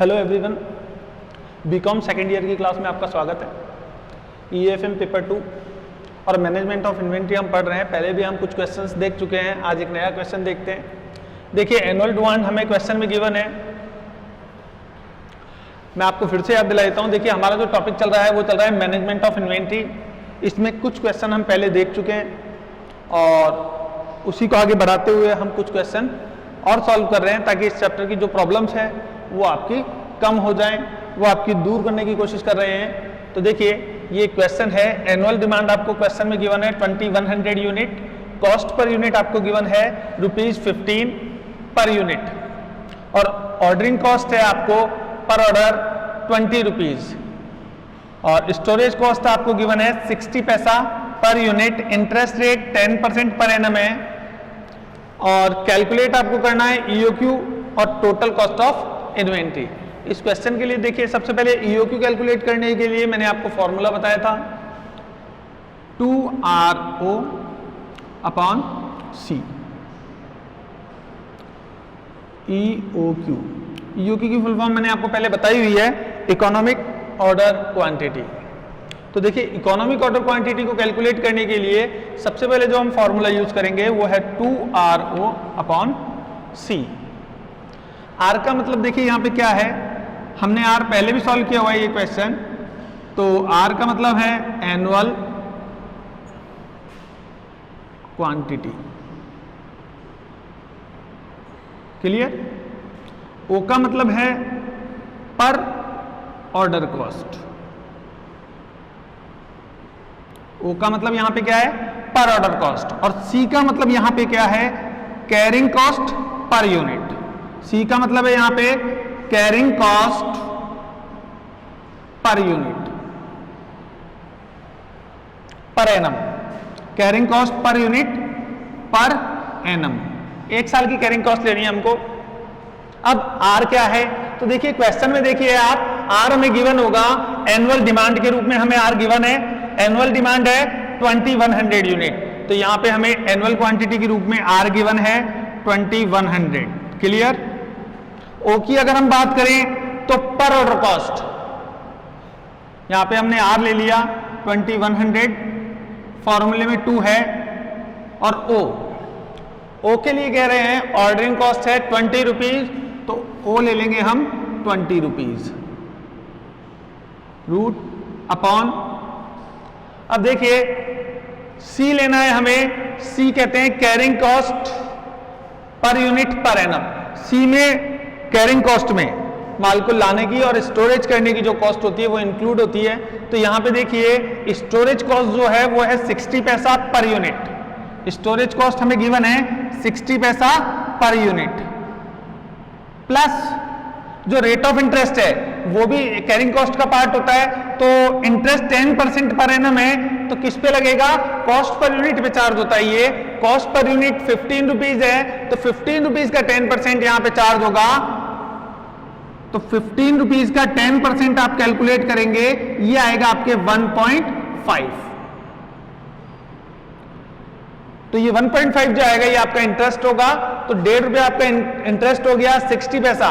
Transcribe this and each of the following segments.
Hello everyone, B Com second year की class में आपका स्वागत है। ईएफएम पेपर 2 और मैनेजमेंट ऑफ इन्वेंट्री हम पढ़ रहे हैं। पहले भी हम कुछ क्वेश्चंस देख चुके हैं, आज एक नया क्वेश्चन देखते हैं। देखिए, एनुअल डिमांड हमें क्वेश्चन में गिवन है। मैं आपको फिर से याद दिला देता हूँ। देखिए, हमारा जो टॉपिक चल रहा है वो चल रहा है मैनेजमेंट ऑफ इन्वेंट्री। इसमें कुछ क्वेश्चन हम पहले देख चुके हैं और उसी को आगे बढ़ाते हुए हम कुछ क्वेश्चन और सॉल्व कर रहे हैं ताकि इस चैप्टर की जो प्रॉब्लम्स है वो आपकी कम हो जाएं, वो आपकी दूर करने की कोशिश कर रहे हैं। तो देखिए, ये क्वेश्चन है, एनुअल डिमांड आपको क्वेश्चन में गिवन है 2100 यूनिट, कॉस्ट पर यूनिट आपको गिवन है ₹15 पर यूनिट और ऑर्डरिंग कॉस्ट है आपको पर ऑर्डर ₹20 और स्टोरेज कॉस्ट आपको गिवन है 60 पैसा per unit. Interest rate 10% per annum है और कैलकुलेट आपको करना है ईओक्यू और टोटल कॉस्ट ऑफ इन्वेंट्री। इस क्वेश्चन के लिए देखिए, सबसे पहले ईओक्यू कैलकुलेट करने के लिए मैंने आपको फॉर्मूला बताया था 2RO अपॉन C। ईओक्यू की फुल फॉर्म मैंने आपको पहले बताई हुई है, इकोनॉमिक ऑर्डर क्वांटिटी। तो देखिए, इकोनॉमिक ऑर्डर क्वांटिटी को कैलकुलेट करने के लिए सबसे पहले जो हम फॉर्मूला यूज करेंगे वो है 2RO अपॉन C। आर का मतलब देखिए यहाँ पे क्या है, हमने आर पहले भी सॉल्व किया हुआ है ये क्वेश्चन। तो आर का मतलब है एनुअल क्वांटिटी, क्लियर। ओ का मतलब है पर ऑर्डर कॉस्ट। ओ का मतलब यहां पे क्या है, पर ऑर्डर कॉस्ट। और सी का मतलब यहां पे क्या है, कैरिंग कॉस्ट पर यूनिट। सी का मतलब है यहां पे carrying cost per unit per annum, carrying cost per unit per annum. एक साल की कैरिंग कॉस्ट लेनी है हमको। अब आर क्या है, तो देखिए क्वेश्चन में देखिए आप, आर हमें गिवन होगा एनुअल डिमांड के रूप में, हमें आर गिवन है, एनुअल डिमांड है 2100 यूनिट। तो यहां पे हमें एनुअल क्वांटिटी के रूप में आर गिवन है 2100, क्लियर। ओ की अगर हम बात करें तो पर ऑर्डर कॉस्ट, यहां पे हमने आर ले लिया 2100, फॉर्मूले में 2 है। और ओ के लिए कह रहे हैं ऑर्डरिंग कॉस्ट है ₹20, तो ओ ले लेंगे हम ₹20 रूट अपॉन। अब देखिए, सी लेना है हमें, सी कहते हैं carrying cost per unit per annum. C में कैरिंग कॉस्ट में माल को लाने की और स्टोरेज करने की जो कॉस्ट होती है वो इंक्लूड होती है। तो यहां पे देखिए स्टोरेज कॉस्ट जो है वो है 60 पैसा पर यूनिट। स्टोरेज कॉस्ट हमें गिवन है 60 पैसा पर यूनिट, प्लस जो रेट ऑफ इंटरेस्ट है वो भी कैरिंग कॉस्ट का पार्ट होता है। तो इंटरेस्ट 10% पर एनम है, तो किस पे लगेगा, कॉस्ट पर यूनिट पे चार्ज होता है। ये कॉस्ट पर यूनिट ₹15 है, तो ₹15 का 10% यहां पे चार्ज होगा। तो ₹15 का 10% आप कैलकुलेट करेंगे, ये आएगा आपके 1.5। तो ये 1.5 जो आएगा ये आपका इंटरेस्ट होगा। तो ₹1.5 आपका इंटरेस्ट हो गया, 60 पैसा,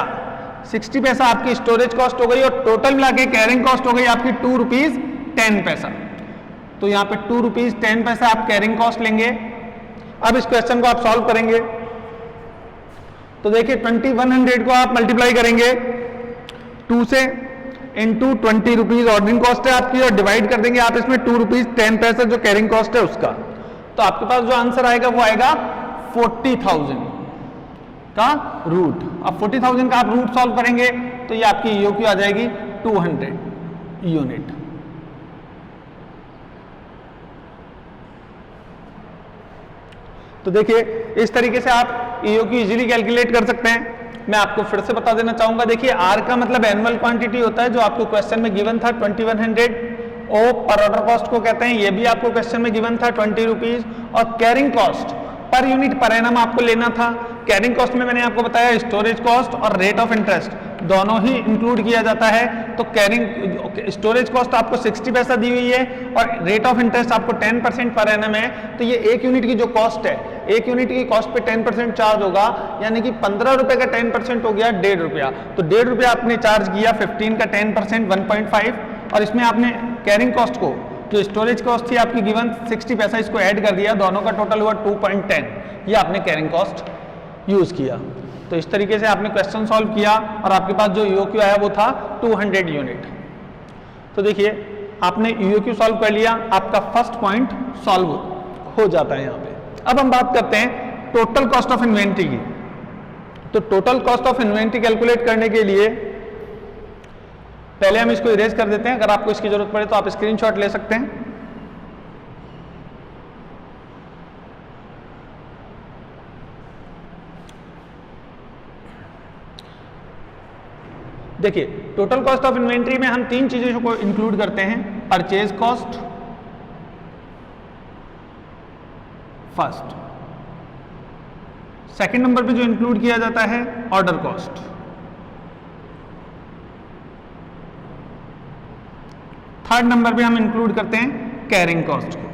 60 पैसा आपकी स्टोरेज कॉस्ट हो गई और टोटल मिला के कैरिंग कॉस्ट हो गई आपकी ₹2.10। तो यहां पे ₹2.10 आप कैरिंग कॉस्ट लेंगे। अब इस क्वेश्चन को आप सॉल्व करेंगे तो देखिए 2100 को आप मल्टीप्लाई करेंगे 2 से, इंटू ₹20 ऑर्डरिंग कॉस्ट है आपकी, और डिवाइड कर देंगे आप इसमें ₹2.10 जो कैरिंग कॉस्ट है उसका। तो आपके पास जो आंसर आएगा वो आएगा 40,000 का रूट। अब 40,000 का आप रूट सॉल्व करेंगे तो ये आपकी ईओक्यू आ जाएगी 200 यूनिट। तो देखिए, इस तरीके से आप ईओक्यू इजीली कैलकुलेट कर सकते हैं। मैं आपको फिर से बता देना चाहूंगा, देखिए आर का मतलब एनुअल क्वांटिटी होता है जो आपको क्वेश्चन में गिवन था 2100। ओ पर ऑर्डर कॉस्ट को कहते हैं, ये भी आपको क्वेश्चन में गिवन था ₹20। और carrying cost per unit per annum आपको लेना था। कैरिंग कॉस्ट में मैंने आपको बताया स्टोरेज कॉस्ट और रेट ऑफ इंटरेस्ट। दोनों ही इंक्लूड किया जाता है। तो कैरिंग स्टोरेज कॉस्ट आपको 60 पैसा दी हुई है और रेट ऑफ इंटरेस्ट आपको 10% पर एनम है। तो ये एक यूनिट की जो कॉस्ट है, एक यूनिट की कॉस्ट पे 10% चार्ज होगा, यानी कि 15 रुपए का 10% हो गया 1.5 रुपया। तो 1.5 रुपया आपने चार्ज किया, 15 का 10% 1.5, और इसमें आपने कैरिंग कॉस्ट को, जो स्टोरेज कॉस्ट थी आपकी गिवन 60 पैसा, इसको ऐड कर दिया, दोनों का टोटल हुआ 2.10। ये आपने कैरिंग कॉस्ट यूज किया। तो इस तरीके से आपने क्वेश्चन सॉल्व किया और आपके पास जो ईओक्यू आया वो था 200 यूनिट। तो देखिए आपने ईओक्यू सॉल्व कर लिया, आपका फर्स्ट पॉइंट सॉल्व हो जाता है यहाँ पे। अब हम बात करते हैं टोटल कॉस्ट ऑफ इन्वेंट्री की। तो total cost of inventory calculate करने के लिए पहले हम इसको इरेज कर देते हैं, अगर आपको इसकी जरूरत पड़े तो आप स्क्रीनशॉट ले सकते हैं। देखिए टोटल कॉस्ट ऑफ इन्वेंट्री में हम तीन चीजों को इंक्लूड करते हैं। Purchase cost first, second number पे जो इंक्लूड किया जाता है ऑर्डर कॉस्ट, थर्ड नंबर पे हम इंक्लूड करते हैं कैरिंग कॉस्ट को।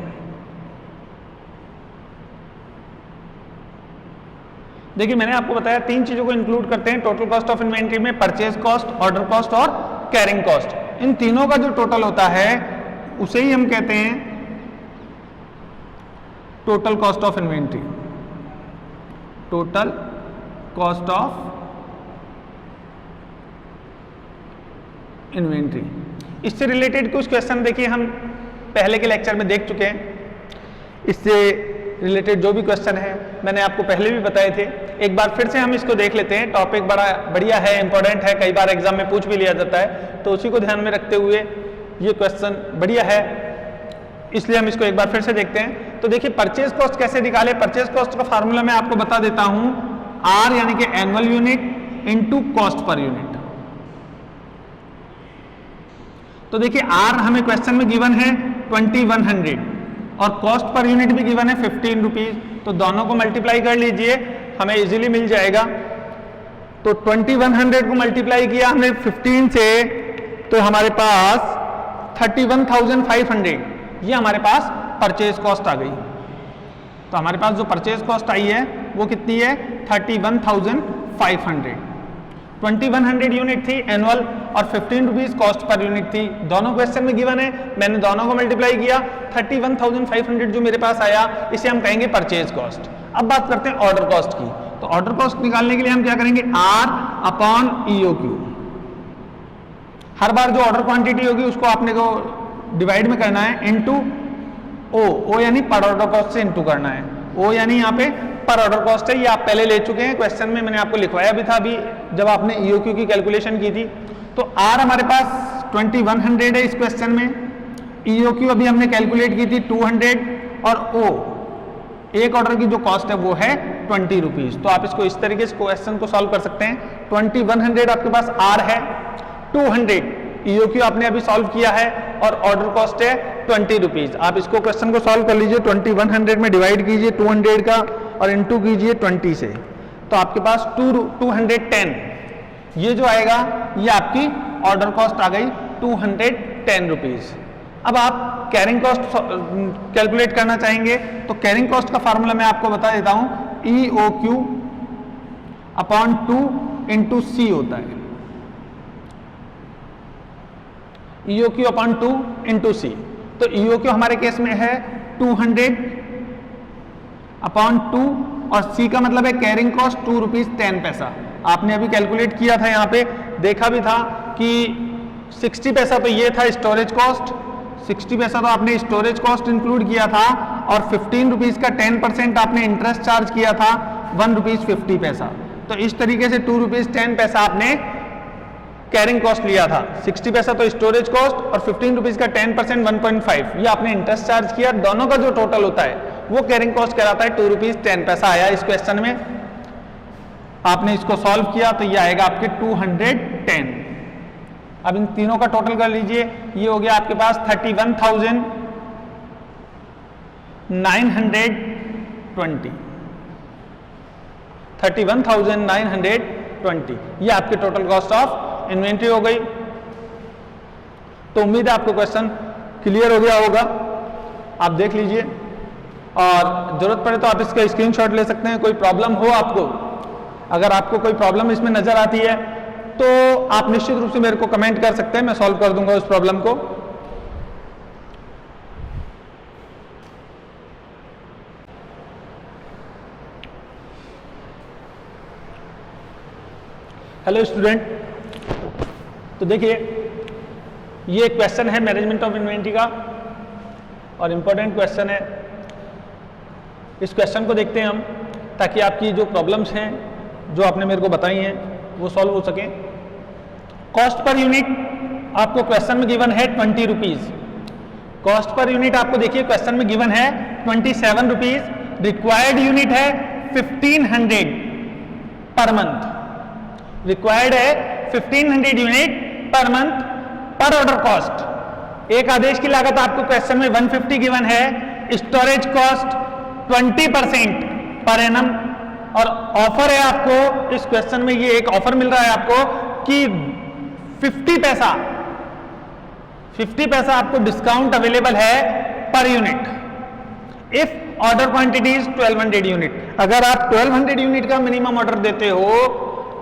देखिए मैंने आपको बताया तीन चीजों को इंक्लूड करते हैं टोटल कॉस्ट ऑफ इन्वेंट्री में, परचेज कॉस्ट, ऑर्डर कॉस्ट और कैरिंग कॉस्ट। इन तीनों का जो टोटल होता है उसे ही हम कहते हैं total cost of inventory. Total cost of inventory. इससे रिलेटेड कुछ क्वेश्चन देखिए हम पहले के लेक्चर में देख चुके हैं। इससे रिलेटेड जो भी क्वेश्चन है मैंने आपको पहले भी बताए थे, एक बार फिर से हम इसको देख लेते हैं। टॉपिक बड़ा बढ़िया है, इंपॉर्टेंट है, कई बार एग्जाम में पूछ भी लिया जाता है, तो उसी को ध्यान में रखते हुए ये क्वेश्चन बढ़िया है, इसलिए हम इसको एक बार फिर से देखते हैं। तो देखिए परचेज कॉस्ट कैसे निकाले। परचेज कॉस्ट का फार्मूला मैं आपको बता देता हूं, आर यानी कि annual unit into cost per unit. तो देखिए आर हमें क्वेश्चन में गिवन है 2100 और कॉस्ट पर यूनिट भी गिवन है 15 रुपीज। तो दोनों को मल्टीप्लाई कर लीजिए, हमें इजीली मिल जाएगा। तो 2100 को मल्टीप्लाई किया हमने 15 से, तो हमारे पास 31,500 ये हमारे पास परचेज कॉस्ट आ गई। तो हमारे पास जो परचेज कॉस्ट आई है वो कितनी है 31,500। 2100 यूनिट थी एनुअल और 15 रुपीज कॉस्ट पर यूनिट थी। दोनों क्वेश्चन में गिवन है, मैंने दोनों को मल्टीप्लाई किया, 31,500 जो मेरे पास आया इसे हम कहेंगे परचेज कॉस्ट। अब बात करते हैं ऑर्डर कॉस्ट की। तो ऑर्डर कॉस्ट निकालने के लिए हम क्या करेंगे, आर अपॉन ईओक्यू। हर बार जो ऑर्डर क्वांटिटी होगी उसको आपने को डिवाइड में करना है इनटू ओ यानी पर ऑर्डर कॉस्ट से इनटू करना है। ओ यानी यहाँ पे पर ऑर्डर कॉस्ट है, ये आप पहले ले चुके हैं, क्वेश्चन में मैंने आपको लिखवाया भी था अभी जब आपने ईओक्यू की कैलकुलेशन की थी। तो आर हमारे पास 2100 है इस क्वेश्चन में, ईओक्यू अभी हमने कैलकुलेट की थी 200 और ओ एक ऑर्डर की जो कॉस्ट है वो है 20 रुपीज। तो आप इसको इस तरीके से क्वेश्चन को सॉल्व कर सकते हैं। 2100 आपके पास आर है, 200 ईओक्यू आपने अभी सॉल्व किया है और ऑर्डर कॉस्ट है 20 रुपीज। आप इसको क्वेश्चन को सॉल्व कर लीजिए, 2100 में डिवाइड कीजिए 200 का और इनटू कीजिए 20 से, तो आपके पास 210 ये जो आएगा ये आपकी ऑर्डर कॉस्ट आ गई 210 रुपीज। अब आप कैरिंग कॉस्ट कैलकुलेट करना चाहेंगे तो कैरिंग कॉस्ट का फार्मूला मैं आपको बता देता हूं, EOQ अपॉन 2 इंटू सी होता है। EOQ upon 2 into C. तो EOQ हमारे केस में है 200 अपॉन 2 और सी का मतलब है कैरिंग कॉस्ट 2 रुपीज 10 पैसा। आपने अभी कैलकुलेट किया था, यहाँ पे देखा भी था कि 60 पैसा तो ये था स्टोरेज कॉस्ट, 60 पैसा तो आपने स्टोरेज कॉस्ट इंक्लूड किया था और 15 रुपीज का 10% आपने इंटरेस्ट चार्ज किया था 1 रुपीज 50 पैसा। तो इस तरीके से 2 रुपीज 10 पैसा आपने कैरिंग कॉस्ट लिया था। 60 पैसा तो स्टोरेज कॉस्ट और 15 रुपीज का 10% 1.5 ये आपने इंटरेस्ट चार्ज किया। दोनों का जो टोटल होता है वो कैरिंग कॉस्ट कहलाता है 2 रुपीज 10 पैसा आया इस क्वेश्चन में। आपने इसको सॉल्व किया तो ये आएगा आपके 210। अब इन तीनों का टोटल कर लीजिए, ये हो गया आपके पास 31,920 31,920 20। ये आपकी टोटल कॉस्ट ऑफ इन्वेंट्री हो गई। तो उम्मीद है आपको क्वेश्चन क्लियर हो गया होगा। आप देख लीजिए और जरूरत पड़े तो आप इसका स्क्रीनशॉट ले सकते हैं। कोई प्रॉब्लम हो आपको, अगर आपको कोई प्रॉब्लम इसमें नजर आती है तो आप निश्चित रूप से मेरे को कमेंट कर सकते हैं, मैं सॉल्व कर दूंगा उस प्रॉब्लम को। हेलो स्टूडेंट, तो देखिए ये क्वेश्चन है मैनेजमेंट ऑफ इन्वेंट्री का और इंपॉर्टेंट क्वेश्चन है। इस क्वेश्चन को देखते हैं हम, ताकि आपकी जो प्रॉब्लम्स हैं जो आपने मेरे को बताई हैं वो सॉल्व हो सके। कॉस्ट पर यूनिट आपको क्वेश्चन में गिवन है 20 रुपीज। कॉस्ट पर यूनिट आपको देखिए क्वेश्चन में गिवन है 27 रुपीज। रिक्वायर्ड यूनिट है 1500 पर मंथ। रिक्वायर्ड है 1500 यूनिट पर मंथ पर ऑर्डर कॉस्ट। एक आदेश की लागत आपको क्वेश्चन में 150 गिवन है। Storage cost 20% per annum. और ऑफर है आपको इस क्वेश्चन में, ये एक ऑफर मिल रहा है आपको कि 50 पैसा आपको डिस्काउंट अवेलेबल है per unit if order quantity is 1200 unit. अगर आप 1200 यूनिट का मिनिमम ऑर्डर देते हो,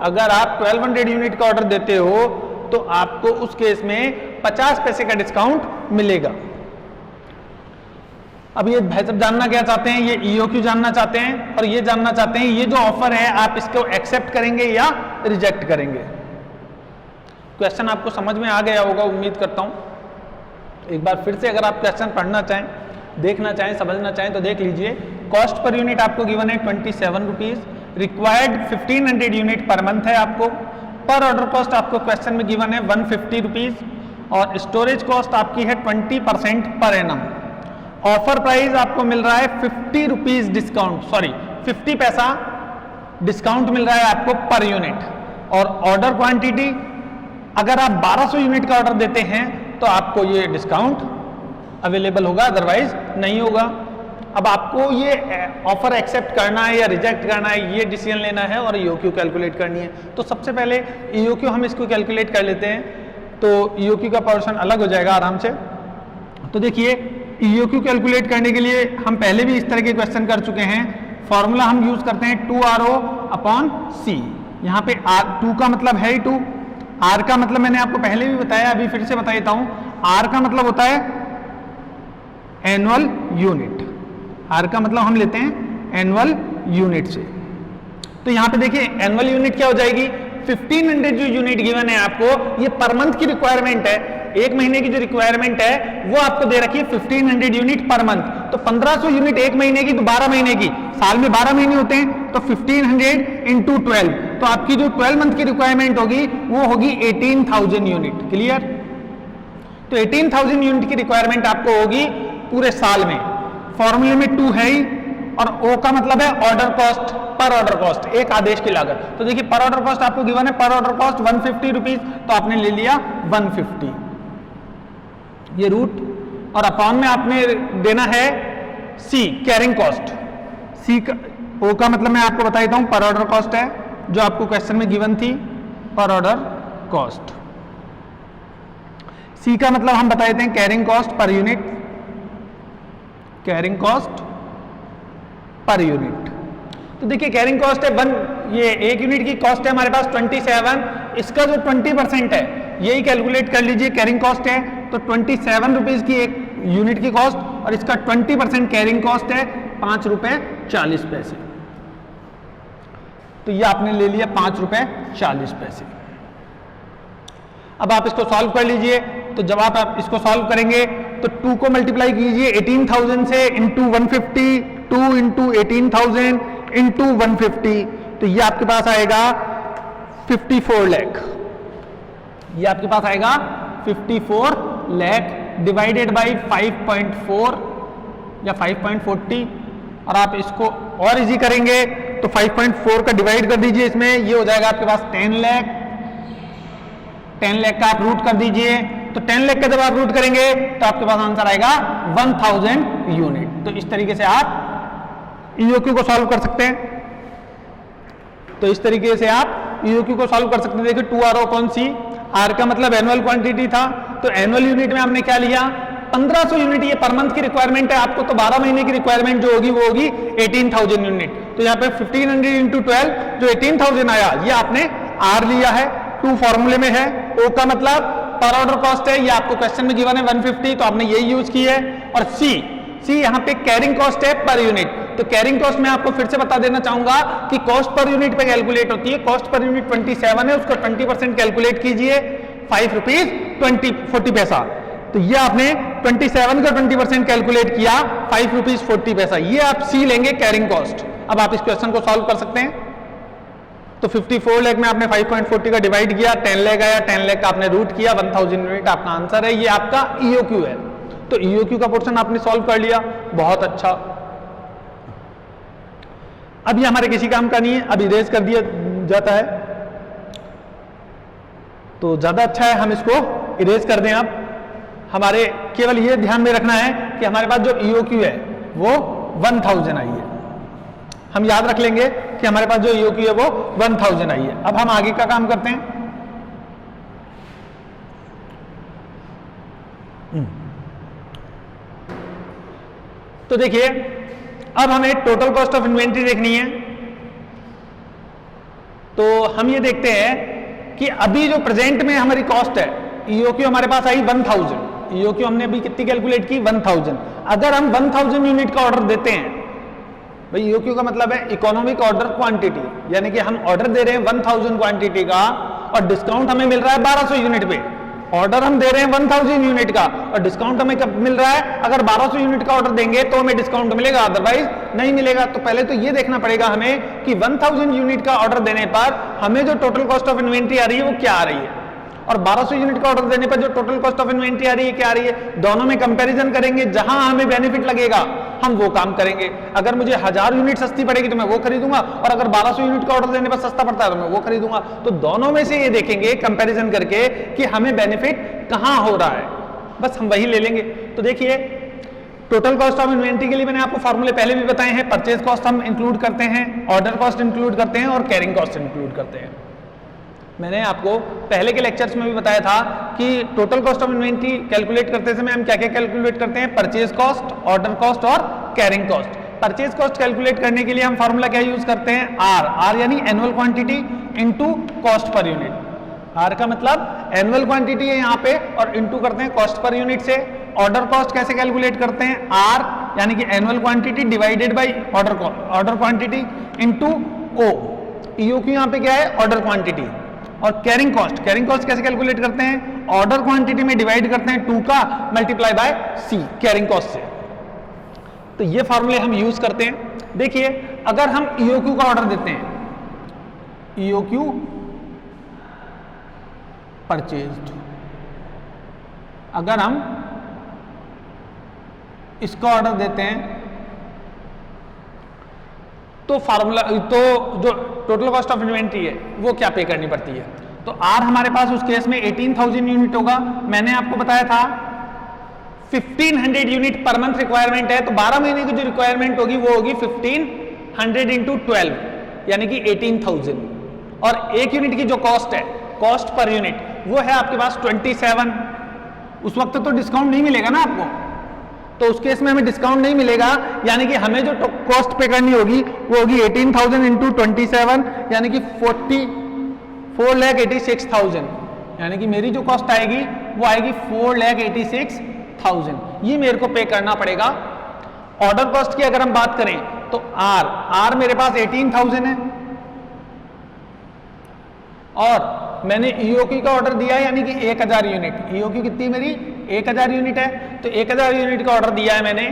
अगर आप 1200 यूनिट का ऑर्डर देते हो तो आपको उस केस में 50 पैसे का डिस्काउंट मिलेगा। अब ये भाई साहब जानना क्या चाहते हैं, ये EOQ जानना चाहते हैं और ये जानना चाहते हैं ये जो ऑफर है आप इसको एक्सेप्ट करेंगे या रिजेक्ट करेंगे। क्वेश्चन आपको समझ में आ गया होगा उम्मीद करता हूं। एक बार फिर से अगर आप क्वेश्चन पढ़ना चाहें, देखना चाहें, समझना चाहें तो देख लीजिए। कॉस्ट पर यूनिट आपको गिवन है 27 rupees. Required 1500 unit per month है आपको। पर ऑर्डर कॉस्ट आपको क्वेश्चन में गिवन है 150 रुपीज और स्टोरेज कॉस्ट आपकी है 20% पर एनम। ऑफर प्राइस आपको मिल रहा है 50 रुपीज डिस्काउंट, सॉरी 50 पैसा डिस्काउंट मिल रहा है आपको पर यूनिट। और ऑर्डर क्वांटिटी अगर आप 1200 यूनिट का ऑर्डर देते हैं तो आपको ये डिस्काउंट अवेलेबल होगा, अदरवाइज नहीं होगा। अब आपको ये ऑफर एक्सेप्ट करना है या रिजेक्ट करना है, ये डिसीजन लेना है और EOQ कैलकुलेट करनी है। तो सबसे पहले EOQ हम इसको कैलकुलेट कर लेते हैं, तो EOQ का पोर्शन अलग हो जाएगा आराम से। तो देखिए EOQ कैलकुलेट करने के लिए हम पहले भी इस तरह के क्वेश्चन कर चुके हैं। फॉर्मूला हम यूज करते हैं 2RO/C। यहाँ पे 2 का मतलब है 2, R का मतलब मैंने आपको पहले भी बताया, अभी फिर से बता देता हूँ। R का मतलब होता है एनुअल यूनिट। R का मतलब हम लेते हैं एनुअल यूनिट से। तो यहाँ पे देखिए एनुअल यूनिट क्या हो जाएगी, 1500 जो यूनिट गिवन है आपको, ये पर मंथ की रिक्वायरमेंट है। एक महीने की जो रिक्वायरमेंट है वो आपको दे रखी है 1500 यूनिट पर मंथ। तो 1500 यूनिट एक महीने की, तो 12 महीने की, साल में 12 महीने होते हैं, तो 1500 इंटू 12, तो आपकी जो 12 मंथ की रिक्वायरमेंट होगी वो होगी 18,000 यूनिट। क्लियर? तो 18,000 यूनिट की रिक्वायरमेंट आपको होगी पूरे साल में। फॉर्मूले में 2 है ही, और O का मतलब है ऑर्डर कॉस्ट, पर ऑर्डर कॉस्ट, एक आदेश की लागत। तो देखिए पर ऑर्डर कॉस्ट आपको गिवन है, पर ऑर्डर कॉस्ट 150 रुपीज, तो आपने ले लिया 150 ये रूट, और अपॉन में आपने देना है C कैरिंग कॉस्ट। C का O का मतलब मैं आपको बता देता हूं, पर ऑर्डर कॉस्ट है जो आपको क्वेश्चन में गिवन थी, पर ऑर्डर कॉस्ट। C का मतलब हम बता देते हैं carrying cost per unit, carrying cost per unit. तो देखिए कैरिंग कॉस्ट है 1, ये एक यूनिट की कॉस्ट है हमारे पास 27, इसका जो 20% है यही कैलकुलेट कर लीजिए, कैरिंग कॉस्ट है। तो 27 रुपीज की एक यूनिट की कॉस्ट और इसका 20% कैरिंग कॉस्ट है 5 रुपए 40 पैसे। तो ये आपने ले लिया 5 रुपए 40 पैसे। अब आप इसको सॉल्व कर लीजिए। तो जब आप इसको सॉल्व करेंगे तो 2 को मल्टीप्लाई कीजिए 18,000 से इंटू 150, 2 इंटू 18,000 इंटू 150, तो ये आपके पास आएगा 54 लाख। ये आपके पास आएगा 54 लाख डिवाइडेड बाई 5.4 या 5.40, और आप इसको और इजी करेंगे तो 5.4 का डिवाइड कर दीजिए इसमें, ये हो जाएगा आपके पास 10 लाख। 10 लाख का आप रूट कर दीजिए, तो 10 लाख का जब आप रूट करेंगे तो आपके पास आंसर आएगा 1000 यूनिट। तो इस तरीके से आप EOQ को सॉल्व कर सकते हैं। तो इस तरीके से आप ईओक्यू को सॉल्व कर सकते हैं। देखिए 2R अपॉन सी, आर का मतलब एनुअल क्वांटिटी था, तो एनुअल यूनिट में हमने क्या लिया 1500 यूनिट, ये पर मंथ की रिक्वायरमेंट है आपको, तो 12 महीने की रिक्वायरमेंट जो होगी वो होगी 18,000 यूनिट। तो यहाँ पे 1500 इंटू 12 जो 18,000 आया, ये आपने आर लिया है, 2 फॉर्मूले में है। ओ का मतलब पर ऑर्डर कॉस्ट है, ये आपको क्वेश्चन में गिवन है 150, तो आपने यही यूज की है। और सी यहाँ पे कैरिंग कॉस्ट है पर यूनिट, तो कैरिंग कॉस्ट मैं आपको फिर से बता देना चाहूंगा कि कॉस्ट पर यूनिट पे कैलकुलेट होती है। कॉस्ट पर यूनिट 27 है, उसका 20% कैलकुलेट कीजिए, 5 रुपीज 40 पैसा। तो ये आपने 27 का 20% कैलकुलेट किया, 5 रुपीज 40 पैसा, ये आप सी लेंगे कैरिंग कॉस्ट। अब आप इस क्वेश्चन को सॉल्व कर सकते हैं। तो 54 लाख में आपने 5.40 का डिवाइड किया, 10 लाख आया, 10 लाख का आपने रूट किया, 1000 यूनिट आपका आंसर है। ये आपका ईओक्यू है। तो ईओक्यू का पोर्शन आपने सॉल्व कर लिया, बहुत अच्छा। अब ये हमारे किसी काम का नहीं है, अब इरेज कर दिया जाता है, तो ज्यादा अच्छा है हम इसको इरेज कर दें। अब हमारे केवल ये ध्यान में रखना है कि हमारे पास जो ईओक्यू है वो 1000 आई है। हम याद रख लेंगे कि हमारे पास जो ईओक्यू है वो 1000 आई है। अब हम आगे का काम करते हैं। तो देखिए अब हमें टोटल कॉस्ट ऑफ इन्वेंट्री देखनी है। तो हम ये देखते हैं कि अभी जो प्रेजेंट में हमारी कॉस्ट है, ईओक्यू हमारे पास आई 1000, ईओक्यू हमने अभी कितनी कैलकुलेट की 1000। अगर हम 1000 यूनिट का ऑर्डर देते हैं, भाई ईओक्यू का मतलब है इकोनॉमिक ऑर्डर क्वांटिटी, यानी कि हम ऑर्डर दे रहे हैं 1000 क्वांटिटी का और डिस्काउंट हमें मिल रहा है 1200 यूनिट पे। ऑर्डर हम दे रहे हैं 1000 यूनिट का और डिस्काउंट हमें कब मिल रहा है, अगर 1200 यूनिट का ऑर्डर देंगे तो हमें डिस्काउंट मिलेगा, अदरवाइज नहीं मिलेगा। तो पहले तो ये देखना पड़ेगा हमें कि 1000 यूनिट का ऑर्डर देने पर हमें जो टोटल कॉस्ट ऑफ इन्वेंट्री आ रही है वो क्या आ रही है, और 1200 यूनिट का ऑर्डर देने पर जो टोटल कॉस्ट ऑफ इन्वेंट्री आ रही है क्या आ रही है। दोनों में कंपैरिजन करेंगे, जहां हमें बेनिफिट लगेगा हम वो काम करेंगे। अगर मुझे 1000 यूनिट सस्ती पड़ेगी तो मैं वो खरीदूंगा, और अगर 1200 यूनिट का ऑर्डर देने पर सस्ता पड़ता है तो मैं वो खरीदूंगा। तो दोनों में से ये देखेंगे कंपैरिजन करके कि हमें बेनिफिट कहां हो रहा है, बस हम वही ले लेंगे। तो देखिए टोटल कॉस्ट ऑफ इन्वेंट्री के लिए मैंने आपको फॉर्मूले पहले भी बताए हैं। परचेज कॉस्ट हम इंक्लूड करते हैं, ऑर्डर कॉस्ट इंक्लूड करते हैं और कैरिंग कॉस्ट इंक्लूड करते हैं। मैंने आपको पहले के लेक्चर्स में भी बताया था कि total cost of inventory calculate करते समय हम क्या क्या कैलकुलेट करते हैं, परचेज कॉस्ट, ऑर्डर कॉस्ट और carrying cost. Purchase cost calculate करने के लिए हम फॉर्मूला क्या यूज करते हैं, आर यानी annual quantity into cost per unit. R का मतलब एनुअल क्वांटिटी है यहाँ पे और इनटू करते हैं कॉस्ट पर यूनिट से। ऑर्डर कॉस्ट कैसे कैलकुलेट करते हैं, आर यानी कि annual quantity divided by order quantity into O. EOQ यहाँ पे क्या है, ऑर्डर क्वांटिटी। और कैरिंग कॉस्ट कैसे कैलकुलेट करते हैं, ऑर्डर क्वांटिटी में डिवाइड करते हैं 2 का multiply by C carrying cost से। तो ये फॉर्मूले हम यूज करते हैं। देखिए अगर हम ईओक्यू का ऑर्डर देते हैं, ईओक्यू परचेज्ड, अगर हम इसका ऑर्डर देते हैं तो फार्मूला तो जो टोटल कॉस्ट ऑफ इन्वेंट्री है वो क्या पे करनी पड़ती है। तो आर हमारे पास उस केस में 18,000 यूनिट होगा। मैंने आपको बताया था 1500 यूनिट पर मंथ रिक्वायरमेंट है, तो 12 महीने की जो रिक्वायरमेंट होगी वो होगी 1500 इंटू 12 यानी कि 18,000। और एक यूनिट की जो कॉस्ट है, कॉस्ट पर यूनिट, वो है आपके पास 27। उस वक्त तो डिस्काउंट नहीं मिलेगा ना आपको, तो उस केस में हमें डिस्काउंट नहीं मिलेगा, यानी कि हमें जो कॉस्ट पे करनी होगी वो होगी 18,000 इंटू 27 यानी कि 4,86,000, यानी कि मेरी जो कॉस्ट आएगी वो आएगी 4,86,000। ये मेरे को पे करना पड़ेगा। ऑर्डर कॉस्ट की अगर हम बात करें तो आर मेरे पास 18,000 है और मैंने ईओक्यू का ऑर्डर दिया है यानी कि 1000 यूनिट। ईओक्यू कितनी मेरी 1000 यूनिट है, तो 1000 यूनिट का ऑर्डर दिया है मैंने,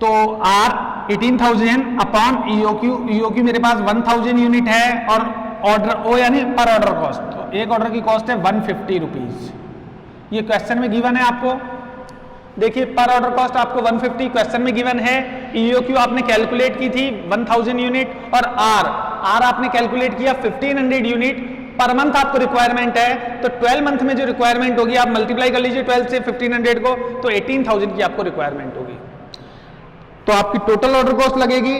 तो आर 18,000 अपॉन ईओक्यू मेरे पास 1000 यूनिट है और ऑर्डर ओ यानी पर ऑर्डर कॉस्ट, तो एक ऑर्डर की कॉस्ट है 150 रुपीज। ये क्वेश्चन में गिवन है आपको। देखिए पर ऑर्डर कॉस्ट आपको 150 क्वेश्चन में गिवन है। ईओक्यू आपने कैलकुलेट की थी 1000 यूनिट और आर आपने कैलकुलेट किया 1500 यूनिट पर मंथ आपको रिक्वायरमेंट है। तो 12 मंथ में जो रिक्वायरमेंट होगी आप मल्टीप्लाई कर लीजिए 12 से 1500 को, तो 18,000 की आपको रिक्वायरमेंट होगी। तो आपकी टोटल ऑर्डर कॉस्ट लगेगी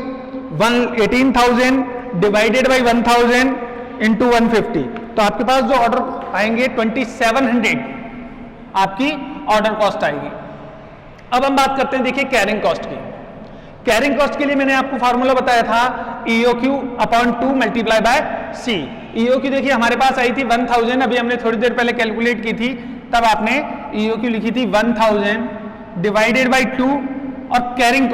18,000 डिवाइडेड बाई 1000 इंटू 150, तो आपके पास जो ऑर्डर आएंगे 2700 आपकी ऑर्डर कॉस्ट आएगी। अब हम बात करते हैं देखिए कैरिंग कॉस्ट की। कैरिंग कॉस्ट के लिए मैंने आपको फॉर्मूला बताया था EOQ upon 2 multiply by C। EOQ देखिए हमारे पास आई थी 1000, अभी हमने थोड़ी देर पहले कैलकुलेट की थी, तब आपने EOQ लिखी थी 1000 डिवाइडेड बाई 2 और कैरिंग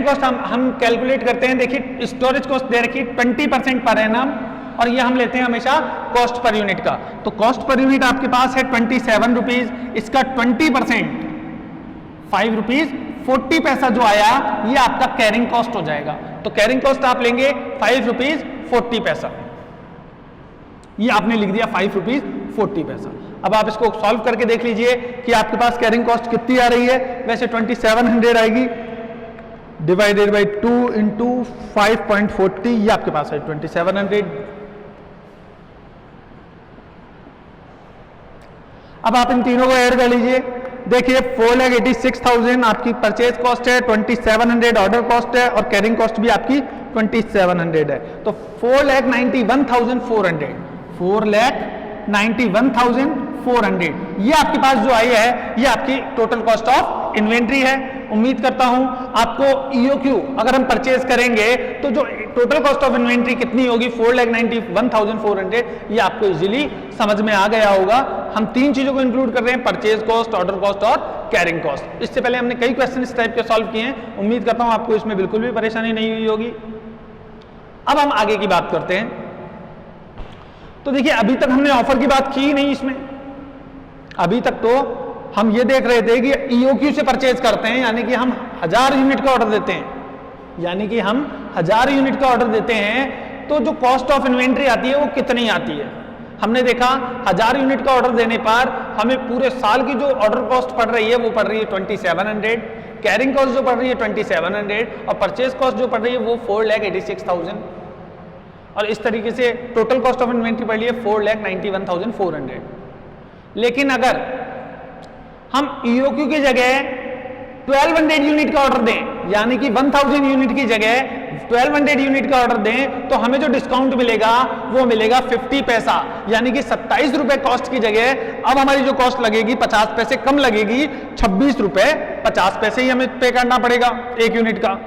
कॉस्ट हम कैलकुलेट करते हैं। देखिए स्टोरेज कॉस्ट दे रखी 20% पर एनम, और ये हम लेते हैं हमेशा कॉस्ट पर यूनिट का। तो कॉस्ट पर यूनिट आपके पास है 27 रुपीज, इसका 20% 5 रुपीज 40 पैसा जो आया ये आपका कैरिंग कॉस्ट हो जाएगा। तो कैरिंग कॉस्ट आप लेंगे 5 रुपीज 40 पैसा, ये आपने लिख दिया 5 रुपीज 40 पैसा। अब आप इसको सॉल्व करके देख लीजिए कि आपके पास कैरिंग कॉस्ट कितनी आ रही है। वैसे 2700 आएगी डिवाइडेड बाई 2 इंटू 5.40, ये आपके पास है 2700। अब आप इन तीनों को ऐड कर लीजिए। देखिए 4,86,000 आपकी परचेज कॉस्ट है, 2700 ऑर्डर कॉस्ट है और कैरिंग कॉस्ट भी आपकी 2700 है। तो 4,91,400 4,91,400 ये आपके पास जो आई है ये आपकी टोटल कॉस्ट ऑफ इन्वेंट्री है। उम्मीद करता हूं आपको EOQ अगर हम परचेज करेंगे तो जो टोटल कॉस्ट ऑफ इन्वेंट्री कितनी होगी 4,91,400 ये आपको इजीली समझ में आ गया होगा। हम तीन चीजों को इंक्लूड कर रहे हैं, परचेज कॉस्ट, ऑर्डर कॉस्ट और कैरिंग कॉस्ट। इससे पहले हमने कई क्वेश्चन इस टाइप के सॉल्व किए हैं, उम्मीद करता हूं आपको इसमें बिल्कुल भी परेशानी नहीं हुई होगी। अब हम आगे की बात करते हैं। तो देखिए अभी तक हमने ऑफर की बात की ही नहीं इसमें। अभी तक तो हम ये देख रहे थे कि EOQ से परचेज करते हैं, यानी कि हम 1000 यूनिट का ऑर्डर देते हैं, तो जो कॉस्ट ऑफ इन्वेंट्री आती है वो कितनी आती है। हमने देखा 1000 यूनिट का ऑर्डर देने पर हमें पूरे साल की जो ऑर्डर कॉस्ट पड़ रही है वो पड़ रही है 2700, कैरिंग कॉस्ट जो पड़ रही है 2700 और परचेज कॉस्ट जो पड़ रही है वो 4,86,000, और इस तरीके से टोटल कॉस्ट ऑफ इन्वेंट्री पड़ रही है 4,91,400। लेकिन अगर हम EOQ की जगह 1200 यूनिट का ऑर्डर दें, यानी कि 1000 यूनिट की जगह 1200 यूनिट का ऑर्डर दें, तो हमें जो डिस्काउंट मिलेगा वो मिलेगा 50 पैसा, यानी कि 27 रुपए कॉस्ट की जगह अब हमारी जो कॉस्ट लगेगी 50 पैसे कम लगेगी, 26 रुपए 50 पैसे ही हमें पे करना पड़ेगा एक यूनिट का।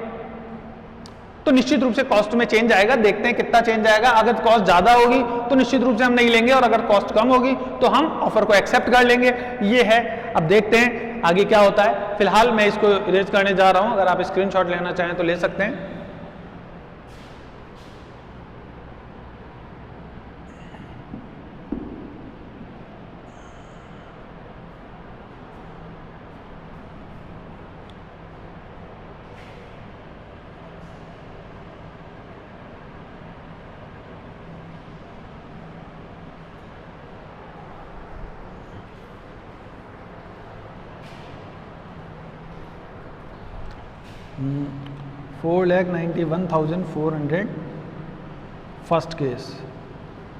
तो निश्चित रूप से कॉस्ट में चेंज आएगा, देखते हैं कितना चेंज आएगा। अगर कॉस्ट ज्यादा होगी तो निश्चित रूप से हम नहीं लेंगे, और अगर कॉस्ट कम होगी तो हम ऑफर को एक्सेप्ट कर लेंगे। ये है, अब देखते हैं आगे क्या होता है। फिलहाल मैं इसको इरेज करने जा रहा हूं, अगर आप स्क्रीनशॉट लेना चाहें तो ले सकते हैं। $4,91,400 फर्स्ट केस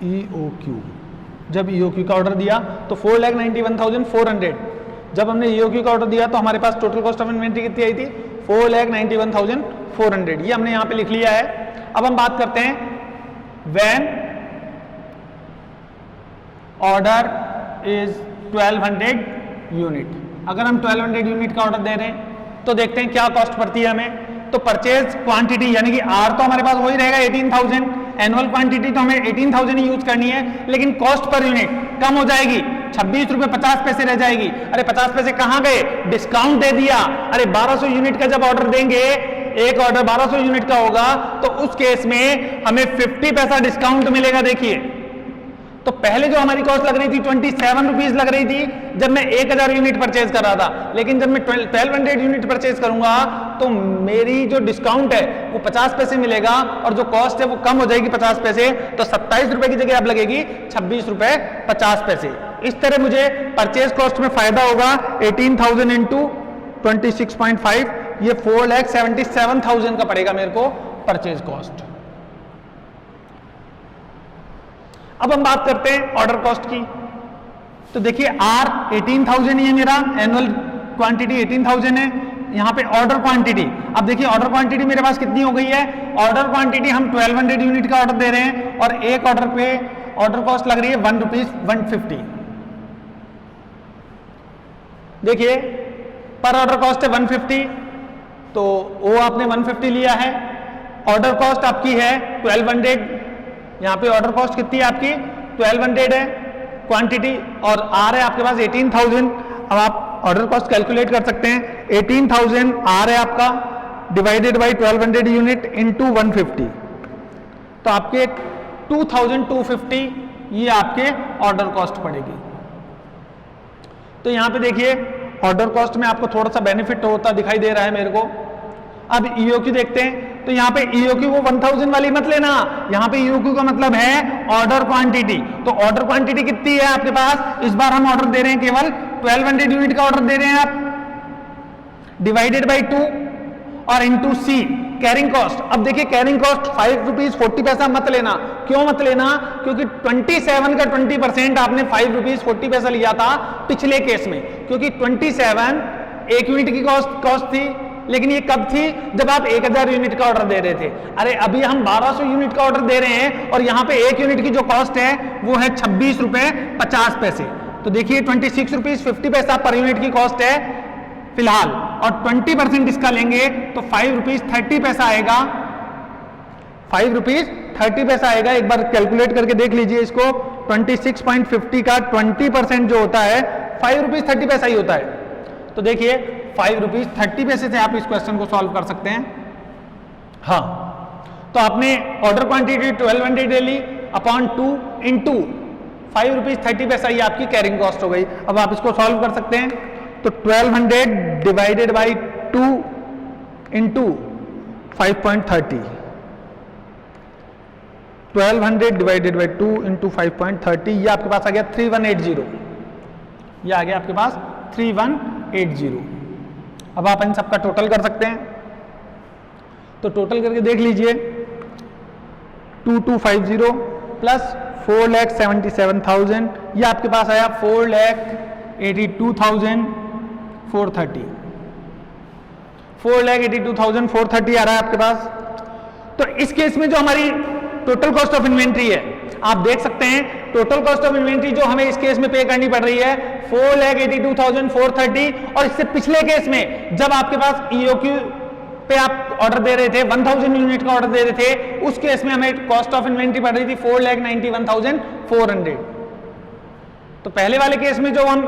EOQ। जब EOQ का ऑर्डर दिया तो 4,91,400, जब हमने EOQ का ऑर्डर दिया तो हमारे पास टोटल कॉस्ट ऑफ इन्वेंट्री कितनी आई थी 4,91,400, ये हमने यहाँ पे लिख लिया है। अब हम बात करते हैं व्हेन ऑर्डर इज 1200 यूनिट। अगर हम 1200 यूनिट का ऑर्डर दे रहे हैं तो देखते हैं क्या कॉस्ट पड़ती है हमें। तो परचेज क्वांटिटी यानी कि R तो हमारे पास वही रहेगा 18,000, एनुअल क्वांटिटी तो हमें 18,000 ही यूज करनी है, लेकिन कॉस्ट पर यूनिट कम हो जाएगी, 26 रुपए 50 पैसे रह जाएगी। अरे 50 पैसे कहाँ गए, डिस्काउंट दे दिया। अरे 1200 यूनिट का जब ऑर्डर देंगे, एक ऑर्डर 1200 यूनिट का होगा तो उस केस में हमें 50 पैसा डिस्काउंट मिलेगा। देखिए तो पहले जो हमारी कॉस्ट लग रही थी 27 रुपीज लग रही थी जब मैं 1000 यूनिट परचेज कर रहा था, लेकिन जब मैं 1200 यूनिट परचेज करूंगा तो मेरी जो डिस्काउंट है वो 50 पैसे मिलेगा और जो कॉस्ट है वो कम हो जाएगी 50 पैसे। तो 27 रुपए की जगह अब लगेगी 26 रुपए 50 पैसे। इस तरह मुझे परचेज कॉस्ट में फायदा होगा 18,000 इंटू 26.5, ये 4,77,000 का पड़ेगा मेरे को परचेज कॉस्ट। अब हम बात करते हैं ऑर्डर कॉस्ट की। तो देखिए R 18,000 ही है, मेरा एनुअल क्वांटिटी 18,000 है, यहाँ पे ऑर्डर क्वांटिटी, अब देखिए ऑर्डर क्वांटिटी मेरे पास कितनी हो गई है, ऑर्डर क्वांटिटी हम 1200 यूनिट का ऑर्डर दे रहे हैं और एक ऑर्डर पे ऑर्डर कॉस्ट लग रही है ₹150। देखिए पर ऑर्डर कॉस्ट है 150, तो वो आपने 150 लिया है, ऑर्डर कॉस्ट आपकी है 1200, यहाँ पे ऑर्डर कॉस्ट कितनी है आपकी 1200 है क्वांटिटी, और आर है आपके पास 18,000। अब आप ऑर्डर कॉस्ट कैलकुलेट कर सकते हैं, 18,000 आर है आपका डिवाइडेड बाई 1200 यूनिट इनटू 150, तो आपके 2250 ये आपके ऑर्डर कॉस्ट पड़ेगी। तो यहाँ पे देखिए ऑर्डर कॉस्ट में आपको थोड़ा सा बेनिफिट होता दिखाई दे रहा है मेरे को। अब ईओक्यू देखते हैं, तो यहाँ पे ईओक्यू वो 1000 वाली मत लेना, यहाँ पे ईओक्यू का मतलब है ऑर्डर क्वांटिटी। तो ऑर्डर क्वांटिटी कितनी है आपके पास, इस बार हम ऑर्डर दे रहे हैं केवल 1200 यूनिट का ऑर्डर दे रहे हैं आप, डिवाइडेड बाई 2 और इनटू सी कैरिंग कॉस्ट। अब देखिए कैरिंग कॉस्ट ₹5.40 मत लेना, क्यों मत लेना, क्योंकि 27 का 20% आपने ₹5.40 लिया था पिछले केस में, क्योंकि 27 एक यूनिट की कॉस्ट थी, लेकिन ये कब थी, जब आप 1000 यूनिट का ऑर्डर दे रहे थे। अरे अभी हम 1200 यूनिट का ऑर्डर दे रहे हैं और यहाँ पे एक यूनिट की जो कॉस्ट है वो है ₹26.50। तो देखिए ₹26.50 पर यूनिट की कॉस्ट है फिलहाल, और 20% इसका लेंगे तो ₹5.30 आएगा, ₹5.30 आएगा। एक बार कैलकुलेट करके देख लीजिए इसको, 26.50 का 20% जो होता है ₹5.30 ही होता है। तो देखिए ₹5.30 से आप इस क्वेश्चन को सॉल्व कर सकते हैं। हाँ, तो आपने ऑर्डर क्वांटिटी 1200 ली अपॉन 2 इंटू ₹5.30 ये आपकी कैरिंग कॉस्ट हो गई। अब आप इसको सॉल्व कर सकते हैं, तो 1200 divided by 2 into 5.30, 1200 divided by 2 into 5.30, ये आपके पास आ गया 3180, ये आ गया आपके पास 3180। अब आप इन सबका टोटल कर सकते हैं, तो टोटल करके देख लीजिए, 2250 प्लस 4,77,000, ये आपके पास आया 4,82,430, 4,82,430 आ रहा है आपके पास। तो इस केस में जो हमारी टोटल कॉस्ट ऑफ इन्वेंट्री है, आप देख सकते हैं टोटल कॉस्ट ऑफ इन्वेंट्री जो हमें इस केस में पे करनी पड़ रही है 4,82,430, और इससे पिछले केस में जब आपके पास ईओक्यू पे आप ऑर्डर दे रहे थे 1000 यूनिट का ऑर्डर दे रहे थे, उस केस में हमें कॉस्ट ऑफ इन्वेंट्री पड़ रही थी 4,91,400। तो पहले वाले केस में जो हम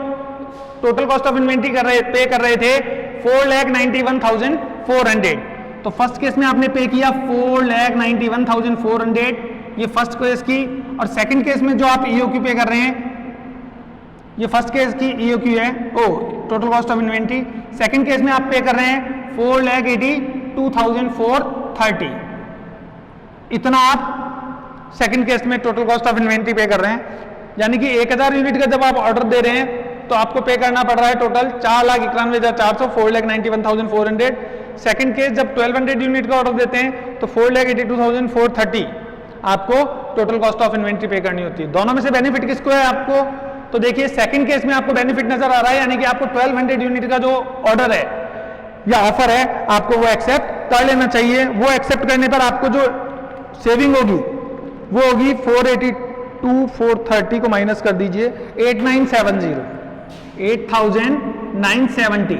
टोटल कॉस्ट ऑफ इन्वेंट्री पे कर रहे थे 4,91,400, तो फर्स्ट केस में आपने पे किया 4,91,400, ये फर्स्ट केस की, और सेकंड केस में जो आप ईओक्यू पे कर रहे हैं, ये फर्स्ट केस की ईओक्यू है, total cost of inventory. Second case में आप पे कर रहे हैं 4,82,430, इतना आप सेकंड केस में टोटल कॉस्ट ऑफ इन्वेंट्री पे कर रहे हैं। यानी कि 1000 यूनिट का जब आप ऑर्डर दे रहे हैं तो आपको पे करना पड़ रहा है टोटल 4,91,400, 4,91,400। सेकंड केस जब 1200 यूनिट का ऑर्डर देते हैं तो 4,82,430 आपको टोटल कॉस्ट ऑफ इन्वेंट्री पे करनी होती है। दोनों में से बेनिफिट किसको है आपको, तो देखिए सेकंड केस में आपको बेनिफिट नजर आ रहा है, यानी कि आपको 1200 यूनिट का जो ऑर्डर है या ऑफर है आपको वो एक्सेप्ट कर लेना चाहिए। वो एक्सेप्ट करने पर आपको जो सेविंग होगी वो होगी 482,430 को माइनस कर दीजिए 8,970, 8,970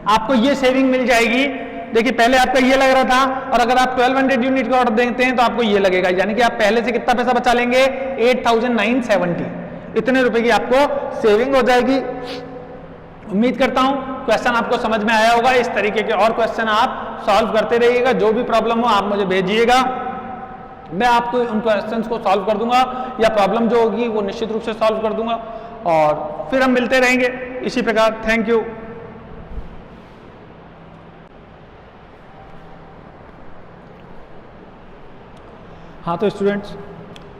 आपको ये सेविंग मिल जाएगी। देखिए पहले आपका ये लग रहा था, और अगर आप 1200 यूनिट का ऑर्डर देते हैं तो आपको ये लगेगा, यानी कि आप पहले से कितना पैसा बचा लेंगे 8,970, इतने रुपए की आपको सेविंग हो जाएगी। उम्मीद करता हूं क्वेश्चन आपको समझ में आया होगा। इस तरीके के और क्वेश्चन आप सॉल्व करते रहिएगा, जो भी प्रॉब्लम हो आप मुझे भेजिएगा, मैं आपको उन क्वेश्चंस को सॉल्व कर दूंगा, या प्रॉब्लम जो होगी वो निश्चित रूप से सॉल्व कर दूंगा, और फिर हम मिलते रहेंगे इसी प्रकार। Thank you. हाँ तो स्टूडेंट्स,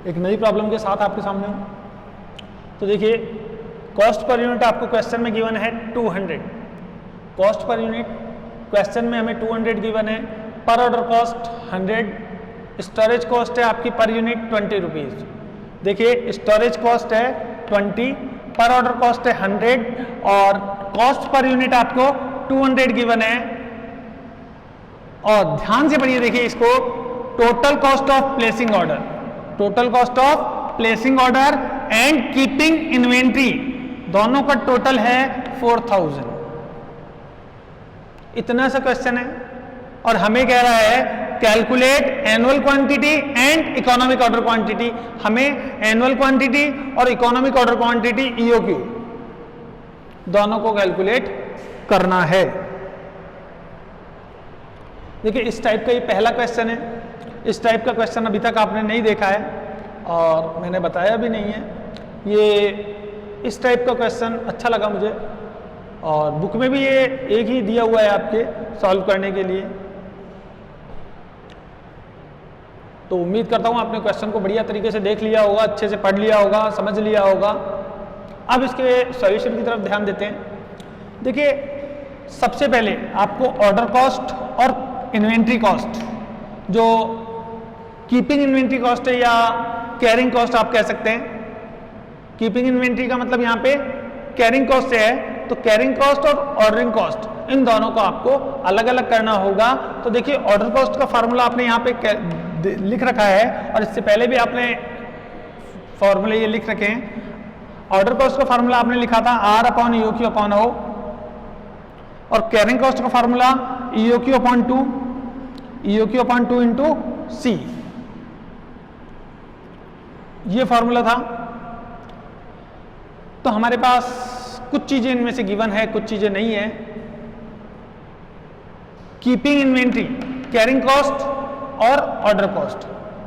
एक नई प्रॉब्लम के साथ आपके सामने हूँ। तो देखिए कॉस्ट पर यूनिट आपको क्वेश्चन में गिवन है 200, कॉस्ट पर यूनिट क्वेश्चन में हमें 200 गिवन है, पर ऑर्डर कॉस्ट 100, स्टोरेज कॉस्ट है आपकी पर यूनिट 20 रुपीज़। देखिए स्टोरेज कॉस्ट है 20, पर ऑर्डर कॉस्ट है 100, और कॉस्ट पर यूनिट आपको 200 गिवन है, और ध्यान से पढ़िए, देखिए इसको, total cost of placing order, total cost of placing order and keeping inventory, दोनों का टोटल है 4000। इतना सा क्वेश्चन है, और हमें कह रहा है calculate annual quantity and economic order quantity. हमें एनुअल क्वांटिटी और इकोनॉमिक ऑर्डर क्वांटिटी ईओक्यू दोनों को कैलकुलेट करना है। देखिए इस टाइप का ये पहला क्वेश्चन है। इस टाइप का क्वेश्चन अभी तक आपने नहीं देखा है और मैंने बताया भी नहीं है। ये इस टाइप का क्वेश्चन अच्छा लगा मुझे, और बुक में भी ये एक ही दिया हुआ है आपके सॉल्व करने के लिए। तो उम्मीद करता हूँ आपने क्वेश्चन को बढ़िया तरीके से देख लिया होगा, अच्छे से पढ़ लिया होगा, समझ लिया होगा। अब इसके सॉल्यूशन की तरफ ध्यान देते हैं। देखिए सबसे पहले आपको ऑर्डर कॉस्ट और इन्वेंट्री कॉस्ट, जो कीपिंग इन्वेंट्री कॉस्ट है या कैरिंग कॉस्ट आप कह सकते हैं। कीपिंग इन्वेंट्री का मतलब यहाँ पे कैरिंग कॉस्ट से है, तो कैरिंग कॉस्ट और ऑर्डरिंग कॉस्ट इन दोनों को आपको अलग अलग करना होगा। तो देखिए ऑर्डर कॉस्ट का फार्मूला आपने यहाँ पे लिख रखा है, और इससे पहले भी आपने फॉर्मूले ये लिख रखे हैं। ऑर्डर कॉस्ट का फार्मूला आपने लिखा था R/EOQ/O, और कैरिंग कॉस्ट का फार्मूला EOQ/2 इंटू C, ये फॉर्मूला था। तो हमारे पास कुछ चीजें इनमें से गिवन है, कुछ चीजें नहीं है। कीपिंग इन्वेंट्री, कैरिंग कॉस्ट और ऑर्डर कॉस्ट,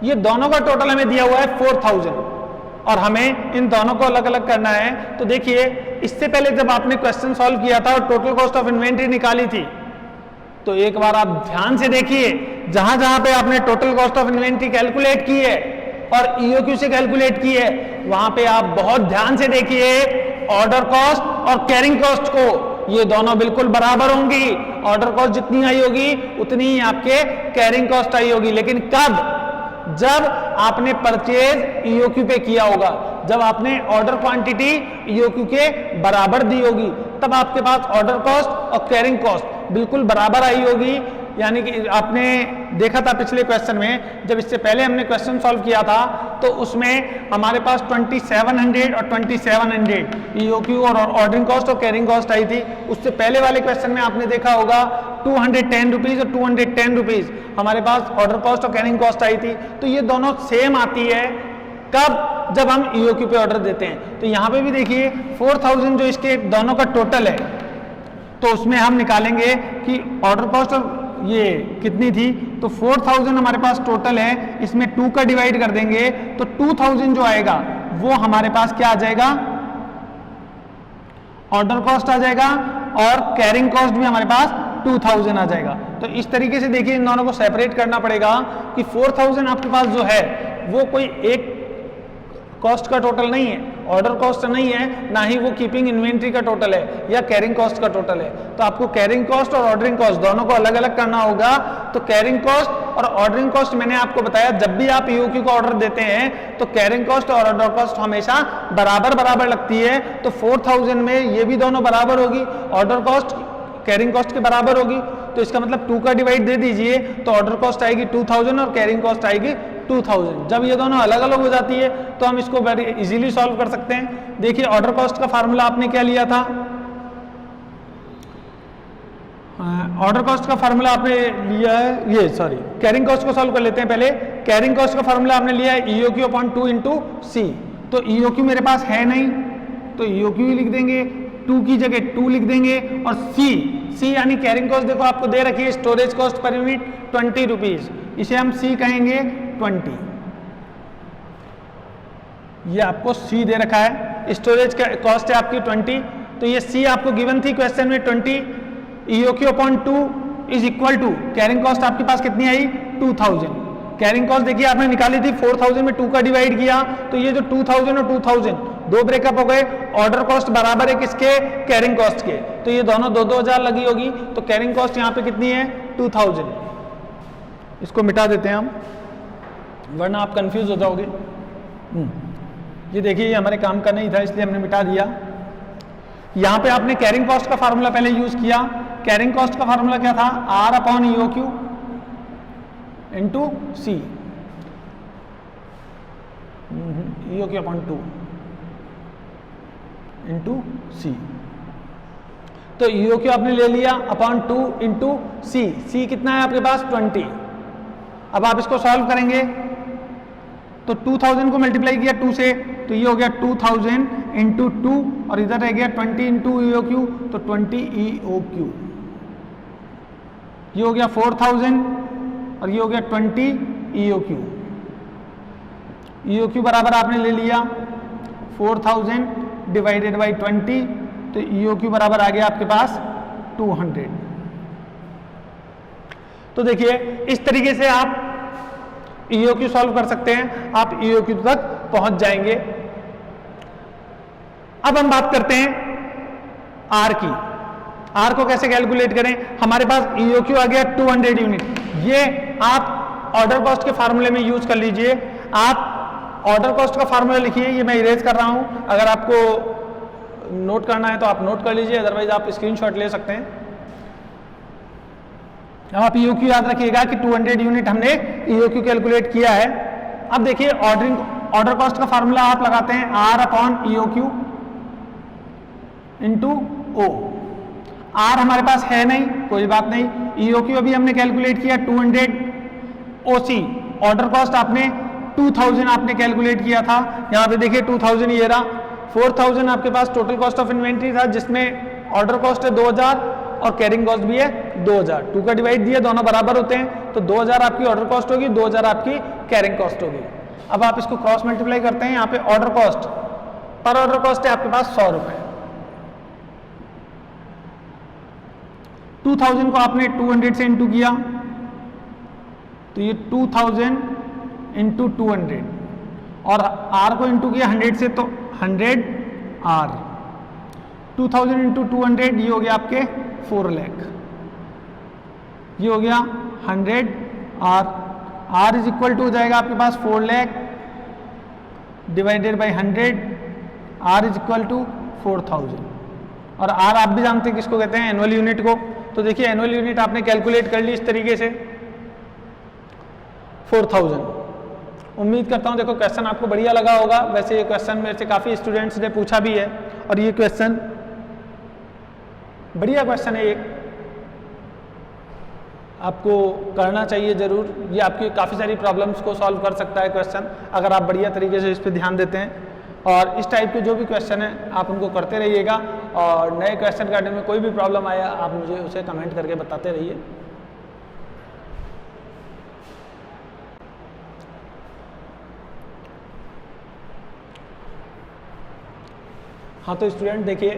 ये दोनों का टोटल हमें दिया हुआ है 4000, और हमें इन दोनों को अलग अलग करना है। तो देखिए इससे पहले जब आपने क्वेश्चन सॉल्व किया था और टोटल कॉस्ट ऑफ इन्वेंट्री निकाली थी, तो एक बार आप ध्यान से देखिए, जहां जहां पे आपने total cost of inventory calculate की है और ईओक्यू से कैलकुलेट की है, वहां पे आप बहुत ध्यान से देखिए ऑर्डर कॉस्ट और कैरिंग कॉस्ट को, ये दोनों बिल्कुल बराबर होंगी। ऑर्डर कॉस्ट जितनी आई होगी उतनी ही आपके कैरिंग कॉस्ट आई होगी। लेकिन कब? जब आपने परचेज ईओक्यू पे किया होगा, जब आपने ऑर्डर क्वांटिटी ईओक्यू के बराबर दी होगी, तब आपके पास ऑर्डर कॉस्ट और कैरिंग कॉस्ट बिल्कुल बराबर आई होगी। यानी कि आपने देखा था पिछले क्वेश्चन में, जब इससे पहले हमने क्वेश्चन सॉल्व किया था, तो उसमें हमारे पास 2700 और 2700 ईओक्यू और ऑर्डरिंग कॉस्ट और कैरिंग कॉस्ट आई थी। उससे पहले वाले क्वेश्चन में आपने देखा होगा 210 रुपीज और 210 रुपीज हमारे पास ऑर्डर कॉस्ट और कैरिंग कॉस्ट आई थी। तो ये दोनों सेम आती है कब? जब हम ईओक्यू पे ऑर्डर देते हैं। तो यहाँ पे भी देखिए 4000 जो इसके दोनों का टोटल है, तो उसमें हम निकालेंगे कि ऑर्डर कॉस्ट और ये कितनी थी। तो 4000 हमारे पास टोटल है, इसमें 2 का डिवाइड कर देंगे तो 2000 जो आएगा वो हमारे पास क्या आ जाएगा? ऑर्डर कॉस्ट आ जाएगा, और कैरिंग कॉस्ट भी हमारे पास 2000 आ जाएगा। तो इस तरीके से देखिए इन दोनों को सेपरेट करना पड़ेगा कि 4000 आपके पास जो है वो कोई एक कॉस्ट का टोटल नहीं है, ऑर्डर कॉस्ट नहीं है, ना ही वो कीपिंग इन्वेंट्री का टोटल है या कैरिंग कॉस्ट का टोटल है। तो आपको कैरिंग कॉस्ट और ऑर्डरिंग कॉस्ट दोनों को अलग अलग करना होगा। तो कैरिंग कॉस्ट और ऑर्डरिंग कॉस्ट मैंने आपको बताया, जब भी आप ईओक्यू का ऑर्डर देते हैं तो कैरिंग कॉस्ट और ऑर्डर कॉस्ट हमेशा बराबर लगती है। तो 4000 में ये भी दोनों बराबर होगी, ऑर्डर कॉस्ट कैरिंग कॉस्ट के बराबर होगी। तो इसका मतलब 2 का डिवाइड दे दीजिए, तो ऑर्डर कॉस्ट आएगी 2000 और कैरिंग कॉस्ट आएगी 2000। जब ये दोनों अलग अलग हो जाती है तो हम इसको वेरी इजीली सॉल्व कर सकते हैं। देखिए ऑर्डर कॉस्ट का फार्मूला आपने क्या लिया था? ऑर्डर कॉस्ट का फार्मूला आपने लिया है, ये सॉरी कैरिंग कॉस्ट को सॉल्व कर लेते हैं पहले। कैरिंग कॉस्ट का फार्मूला आपने लिया है EOQ/2 इंटू C। तो EOQ मेरे पास है नहीं, तो EOQ ही लिख देंगे, 2 की जगह 2 लिख देंगे, और C यानी कैरिंग कॉस्ट देखो आपको दे रखी है storage cost per unit 20 rupees, इसे हम C कहेंगे 20। ये आपको C दे रखा है, स्टोरेज का कॉस्ट है आपकी 20, तो ये C आपको गिवन थी क्वेश्चन में 20। EOQ/2 is equal to carrying cost आपके पास कितनी आई? 2000। कैरिंग कॉस्ट देखिए आपने निकाली थी 4000 में 2 का डिवाइड किया, तो ये जो 2000 और 2000 दो ब्रेकअप हो गए। ऑर्डर कॉस्ट बराबर है किसके? कैरिंग कॉस्ट के, तो ये दोनों 2-2000 लगी होगी। तो कैरिंग कॉस्ट यहाँ पे कितनी है? 2000। इसको मिटा देते हैं हम, वरना आप कंफ्यूज हो जाओगे। ये देखिए ये हमारे काम का नहीं था इसलिए हमने मिटा दिया। यहाँ पे आपने कैरिंग कॉस्ट का फार्मूला पहले यूज किया, कैरिंग कॉस्ट का फार्मूला क्या था, R upon EOQ into C, EOQ upon 2 into C. तो ईओक्यू आपने ले लिया अपॉन 2 इंटू सी, सी कितना है आपके पास 20। अब आप इसको सॉल्व करेंगे तो 2000 को मल्टीप्लाई किया 2 से, तो ये हो गया 2000 इंटू 2 और इधर रह गया 20 इंटू ईओक्यू, तो 20 ईओक्यू, ये हो गया 4000 और ये हो गया 20 ईओक्यू। ईओक्यू बराबर आपने ले लिया 4000 डिवाइडेड बाई 20, तो ईओक्यू बराबर आ गया आपके पास 200। तो देखिए इस तरीके से आप ईओक्यू सॉल्व कर सकते हैं, आप ईओक्यू तक पहुंच जाएंगे। अब हम बात करते हैं आर की। आर को कैसे कैलकुलेट करें, हमारे पास ईओक्यू आ गया 200 यूनिट, ये आप ऑर्डर कॉस्ट के फार्मूले में यूज कर लीजिए। आप ऑर्डर कॉस्ट का फार्मूला लिखिए, ये मैं इरेज कर रहा हूं, अगर आपको नोट करना है तो आप नोट कर लीजिए, अदरवाइज आप स्क्रीनशॉट ले सकते हैं। अब आप ईओक्यू याद रखिएगा कि 200 यूनिट हमने ईओक्यू कैलकुलेट किया है। अब देखिए ऑर्डर कॉस्ट का फार्मूला आप लगाते हैं R upon EOQ into O. R हमारे पास है नहीं, कोई बात नहीं, ईओक्यू अभी हमने कैलकुलेट किया 200, ओसी ऑर्डर कॉस्ट आपने 2000 आपने कैलकुलेट किया था, यहाँ पे देखिए 2000 ये रहा, 4000 आपके पास टोटल कॉस्ट ऑफ इन्वेंट्री था जिसमें ऑर्डर कॉस्ट है 2000 और कैरिंग कॉस्ट भी है 2000, 2 का डिवाइड दिया, दोनों बराबर होते हैं, तो 2000 आपकी ऑर्डर कॉस्ट होगी, 2000 आपकी कैरिंग कॉस्ट होगी। अब आप इसको क्रॉस मल्टीप्लाई करते हैं, यहाँ पे order cost per order cost है आपके पास 100 रुपए, 2000 को आपने 200 से इंटू किया तो ये 2000 इंटू 200 और आर को इंटू किया 100 से तो 100 आर, 2000 इंटू 200 ये हो गया आपके 4 लाख, ये हो गया 100 R, R is equal to हो जाएगा आपके पास 4 lakh divided by 100, R is equal to 4000 और आर आप भी जानते हैं किसको कहते हैं, एनुअल यूनिट को। तो देखिए एनुअल यूनिट आपने कैलकुलेट कर ली इस तरीके से 4000। उम्मीद करता हूं देखो क्वेश्चन आपको बढ़िया लगा होगा, वैसे ये क्वेश्चन मेरे से काफ़ी स्टूडेंट्स ने पूछा भी है और ये क्वेश्चन बढ़िया क्वेश्चन है, एक आपको करना चाहिए ज़रूर, ये आपकी काफ़ी सारी प्रॉब्लम्स को सॉल्व कर सकता है क्वेश्चन अगर आप बढ़िया तरीके से इस पर ध्यान देते हैं। और इस टाइप के जो भी क्वेश्चन है आप उनको करते रहिएगा और नए क्वेश्चन करने में कोई भी प्रॉब्लम आया आप मुझे उसे कमेंट करके बताते रहिए। हाँ तो स्टूडेंट देखिए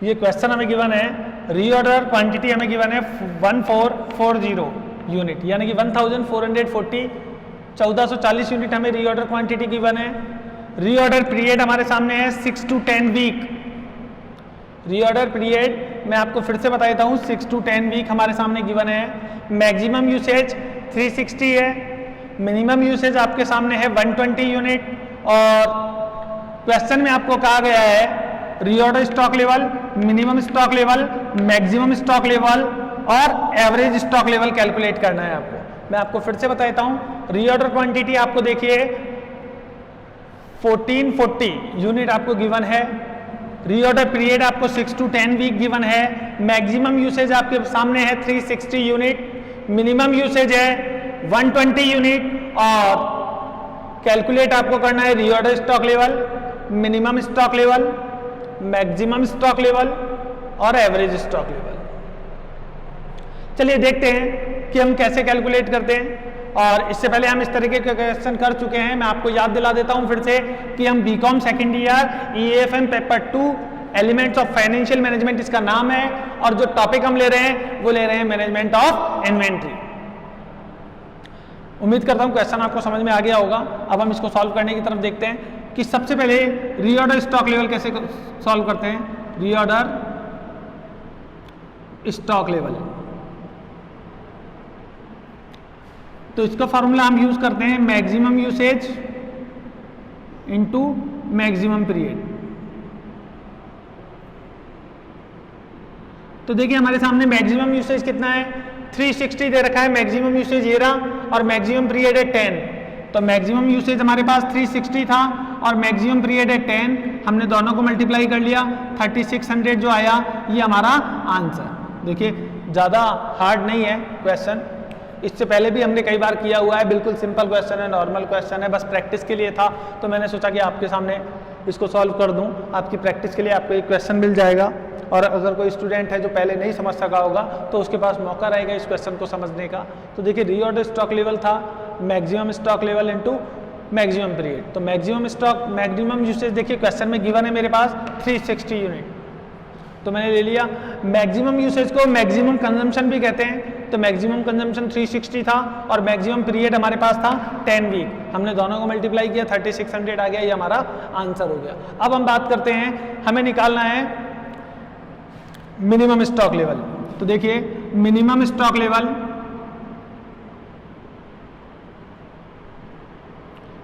ये क्वेश्चन हमें गिवन है, रीऑर्डर क्वांटिटी हमें गिवन है 1440 यूनिट, यानी कि 1440 1440 यूनिट हमें रीऑर्डर क्वांटिटी गिवन है। रीऑर्डर पीरियड हमारे सामने है 6 to 10 वीक। रीऑर्डर पीरियड मैं आपको फिर से बता देता हूँ 6 to 10 वीक हमारे सामने गिवन है। मैक्सिमम यूसेज 360 है, मिनिमम यूसेज आपके सामने है 120 यूनिट और क्वेश्चन में आपको कहा गया है reorder stock level, minimum stock level, maximum stock level और एवरेज स्टॉक लेवल कैलकुलेट करना है आपको। मैं आपको फिर से बता देता हूँ, रीऑर्डर क्वांटिटी आपको देखिए 1440 यूनिट आपको गिवन है, रीऑर्डर पीरियड आपको 6 to 10 वीक गिवन है, मैक्सिमम यूसेज आपके सामने है 360 यूनिट, मिनिमम यूसेज है 120 यूनिट और कैलकुलेट आपको करना है reorder stock level, minimum stock level, maximum stock level और एवरेज स्टॉक लेवल। चलिए देखते हैं कि हम कैसे कैलकुलेट करते हैं। और इससे पहले हम इस तरीके के क्वेश्चन कर चुके हैं, मैं आपको याद दिला देता हूं फिर से कि हम B Com second year EAFM paper 2 elements of financial management इसका नाम है और जो टॉपिक हम ले रहे हैं वो ले रहे हैं मैनेजमेंट ऑफ इन्वेंट्री। उम्मीद करता हूं क्वेश्चन आपको समझ में आ गया होगा। अब हम इसको सॉल्व करने की तरफ देखते हैं कि सबसे पहले रीऑर्डर स्टॉक लेवल कैसे सॉल्व करते हैं। रीऑर्डर स्टॉक लेवल, तो इसका फॉर्मूला हम यूज करते हैं maximum usage into maximum period. तो देखिए हमारे सामने मैक्सिमम यूसेज कितना है, 360 दे रखा है, मैक्सिमम यूसेज ये रहा और मैक्सिमम पीरियड है 10। तो मैक्सिमम यूसेज हमारे पास 360 था और मैक्सिमम पीरियड है 10, हमने दोनों को मल्टीप्लाई कर लिया, 3600 जो आया ये हमारा आंसर। देखिए ज़्यादा हार्ड नहीं है क्वेश्चन, इससे पहले भी हमने कई बार किया हुआ है, बिल्कुल सिंपल क्वेश्चन है, नॉर्मल क्वेश्चन है, बस प्रैक्टिस के लिए था तो मैंने सोचा कि आपके सामने इसको सॉल्व कर दूं, आपकी प्रैक्टिस के लिए आपको एक क्वेश्चन मिल जाएगा। और अगर कोई स्टूडेंट है जो पहले नहीं समझ सका होगा तो उसके पास मौका रहेगा इस क्वेश्चन को समझने का। तो देखिए रीऑर्डर स्टॉक लेवल था maximum stock level into maximum period. तो मैक्सिमम स्टॉक मैक्सिमम यूसेज देखिए क्वेश्चन में गिवन है मेरे पास 360 यूनिट, तो मैंने ले लिया। मैक्सिमम यूसेज को मैक्सिमम कंजम्पशन भी कहते हैं, तो मैक्सिमम कंजम्पशन 360 था और मैक्सिमम पीरियड हमारे पास था 10 वीक, हमने दोनों को मल्टीप्लाई किया, 3600 आ गया, ये हमारा आंसर हो गया। अब हम बात करते हैं, हमें निकालना है मिनिमम स्टॉक लेवल। तो देखिए मिनिमम स्टॉक लेवल,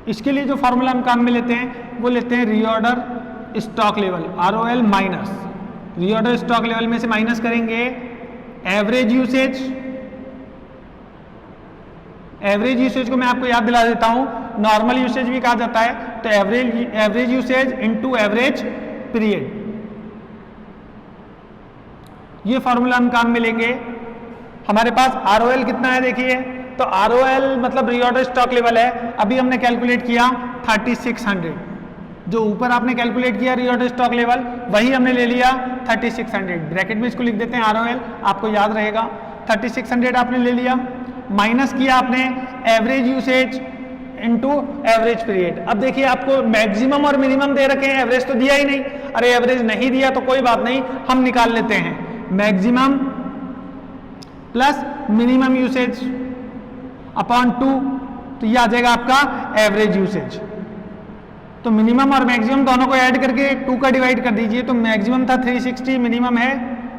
इसके लिए जो फॉर्मूला हम काम में लेते हैं वो लेते हैं reorder stock level, ROL minus, reorder stock level में से माइनस करेंगे एवरेज यूसेज। एवरेज यूसेज को मैं आपको याद दिला देता हूं, नॉर्मल यूसेज भी कहा जाता है, तो average usage into average period, ये फॉर्मूला हम काम में लेंगे। हमारे पास ROL कितना है देखिए, तो ROL मतलब रीऑर्डर स्टॉक लेवल है, अभी हमने कैलकुलेट किया 3600, जो ऊपर आपने कैलकुलेट किया रीऑर्डर स्टॉक लेवल वही हमने ले लिया 3600, ब्रैकेट में इसको लिख देते हैं ROL, आपको याद रहेगा। 3600 आपने ले लिया, माइनस किया आपने average usage into average period. अब देखिए आपको मैक्सिमम और मिनिमम दे रखे हैं, एवरेज तो दिया ही नहीं, अरे एवरेज नहीं दिया तो कोई बात नहीं, हम निकाल लेते हैं maximum plus minimum usage upon 2, तो ये आ जाएगा आपका एवरेज यूसेज। तो मिनिमम और मैक्सिमम दोनों को ऐड करके 2 का डिवाइड कर दीजिए, तो मैक्सिमम था 360, मिनिमम है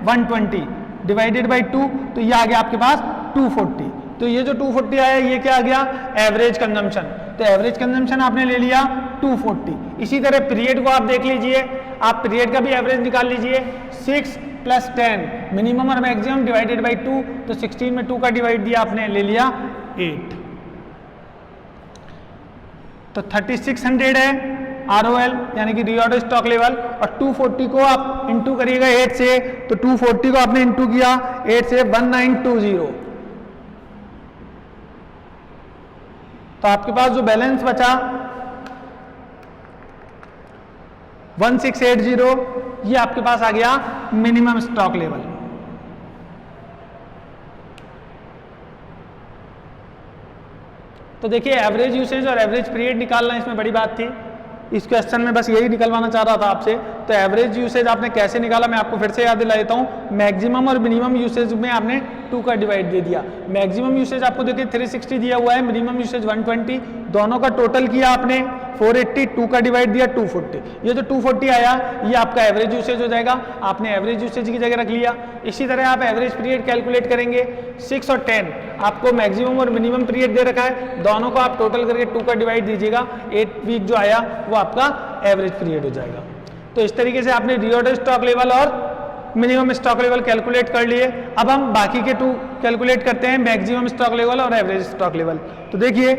120 डिवाइडेड बाई 2, तो ये आ गया आपके पास 240। तो ये जो 240 आया ये क्या आ गया, एवरेज कंजम्पशन। तो एवरेज कंजम्पशन आपने ले लिया 240। इसी तरह पीरियड को आप देख लीजिए, आप पीरियड का भी एवरेज निकाल लीजिए, 6 + 10 मिनिमम और मैक्सिमम डिवाइडेड बाई 2, तो 16 में 2 का डिवाइड दिया आपने, ले लिया 8। तो 3600 है ROL यानी कि रीऑर्डर स्टॉक लेवल, और 240 को आप इंटू करिएगा 8 से, तो 240 को आपने इंटू किया 8 से 1920, तो आपके पास जो बैलेंस बचा 1680, ये आपके पास आ गया मिनिमम स्टॉक लेवल। तो देखिए एवरेज यूसेज और एवरेज पीरियड निकालना इसमें बड़ी बात थी, इस क्वेश्चन में बस यही निकलवाना चाह रहा था आपसे। तो एवरेज यूसेज आपने कैसे निकाला मैं आपको फिर से याद दिला देता हूँ, मैक्सिमम और मिनिमम यूसेज में आपने 2 का डिवाइड दे दिया। मैक्सिमम यूसेज आपको देखिए 360 दिया हुआ है, मिनिमम यूसेज 120, दोनों का टोटल किया आपने 480, 2 का डिवाइड दिया 240, ये जो 240 आया ये आपका एवरेज यूसेज हो जाएगा, आपने एवरेज यूसेज की जगह रख लिया। इसी तरह आप एवरेज पीरियड कैलकुलेट करेंगे, 6 और 10 आपको मैक्सिमम और मिनिमम पीरियड दे रखा है, दोनों को आप टोटल करके 2 का डिवाइड दीजिएगा, 8 वीक जो आया वो आपका एवरेज पीरियड हो जाएगा। तो इस तरीके से आपने रीऑर्डर स्टॉक लेवल और मिनिमम स्टॉक लेवल कैलकुलेट कर लिए। अब हम बाकी के 2 कैलकुलेट करते हैं, मैक्सिमम स्टॉक लेवल और एवरेज स्टॉक लेवल। तो देखिए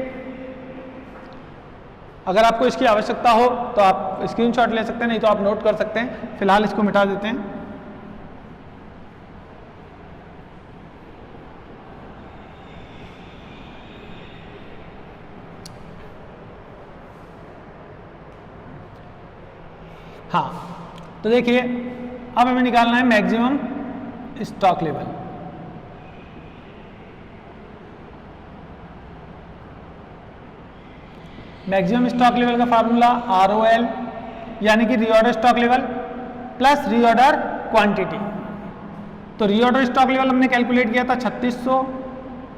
अगर आपको इसकी आवश्यकता हो तो आप स्क्रीनशॉट ले सकते हैं, नहीं तो आप नोट कर सकते हैं, फिलहाल इसको मिटा देते हैं। हाँ, तो देखिए अब हमें निकालना है maximum stock level. Maximum stock level का फार्मूला ROL यानी कि reorder stock level plus reorder quantity. तो रीऑर्डर स्टॉक लेवल हमने कैलकुलेट किया था 3600,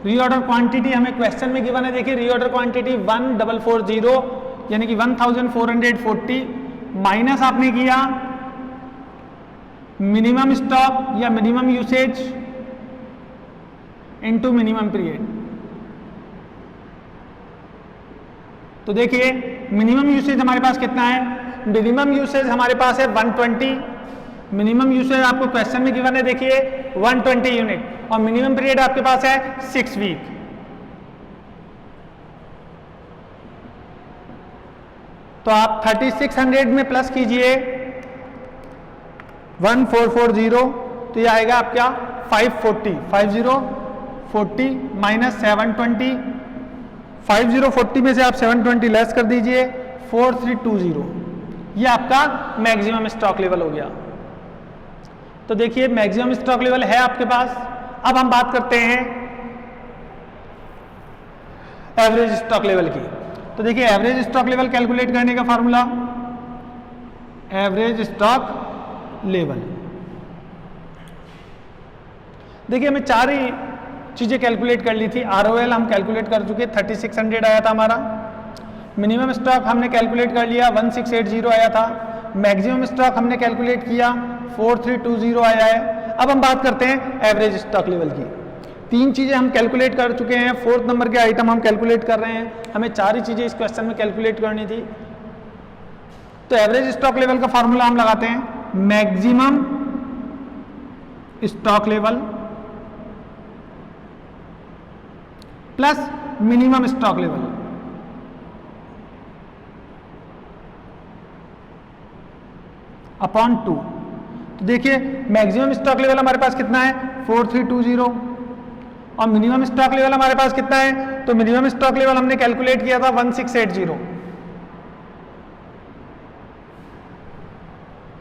रीऑर्डर क्वांटिटी हमें क्वेश्चन में गिवन है, देखिए रीऑर्डर क्वांटिटी 1440 यानी कि 1440, माइनस आपने किया मिनिमम स्टॉक या minimum usage into minimum period. तो देखिए मिनिमम यूसेज हमारे पास कितना है, मिनिमम यूसेज हमारे पास है 120 मिनिमम यूसेज आपको क्वेश्चन में गिवन है, देखिए 120 यूनिट, और मिनिमम पीरियड आपके पास है 6 वीक। तो आप 3600 में प्लस कीजिए 1440, तो ये आएगा आपका 540, 5040 माइनस 720, 5040 में से आप 720 लेस कर दीजिए 4320, ये आपका मैक्सिमम स्टॉक लेवल हो गया। तो देखिए मैक्सिमम स्टॉक लेवल है आपके पास। अब हम बात करते हैं एवरेज स्टॉक लेवल की। तो देखिए एवरेज स्टॉक लेवल कैलकुलेट करने का फॉर्मूला, एवरेज स्टॉक लेवल, देखिए हमें 4 ही चीजें कैलकुलेट कर ली थी। ROL हम कैलकुलेट कर चुके, 3600 आया था हमारा। मिनिमम स्टॉक हमने कैलकुलेट कर लिया, 1680 आया था। मैक्सिमम स्टॉक हमने कैलकुलेट किया, 4320 आया है। अब हम बात करते हैं एवरेज स्टॉक लेवल की। 3 चीजें हम कैलकुलेट कर चुके हैं, 4th नंबर के आइटम हम कैलकुलेट कर रहे हैं। हमें 4 ही चीजें इस क्वेश्चन में कैलकुलेट करनी थी। तो एवरेज स्टॉक लेवल का फॉर्मूला हम लगाते हैं, maximum stock level plus minimum stock level upon 2। तो देखिए मैक्सिमम स्टॉक लेवल हमारे पास कितना है, 4320, और मिनिमम स्टॉक लेवल हमारे पास कितना है, तो मिनिमम स्टॉक लेवल हमने कैलकुलेट किया था 1680।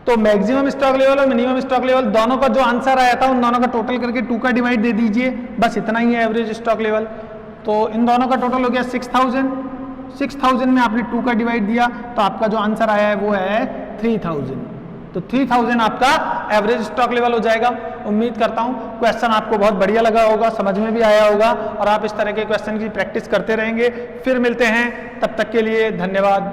तो मैक्सिमम स्टॉक लेवल और मिनिमम स्टॉक लेवल दोनों का जो आंसर आया था उन दोनों का टोटल करके 2 का डिवाइड दे दीजिए, बस इतना ही है एवरेज स्टॉक लेवल। तो इन दोनों का टोटल हो गया 6000, 6000 में आपने 2 का डिवाइड दिया, तो आपका जो आंसर आया है वो है 3000। तो 3000 आपका एवरेज स्टॉक लेवल हो जाएगा। उम्मीद करता हूं क्वेश्चन आपको बहुत बढ़िया लगा होगा, समझ में भी आया होगा, और आप इस तरह के क्वेश्चन की प्रैक्टिस करते रहेंगे। फिर मिलते हैं, तब तक के लिए धन्यवाद।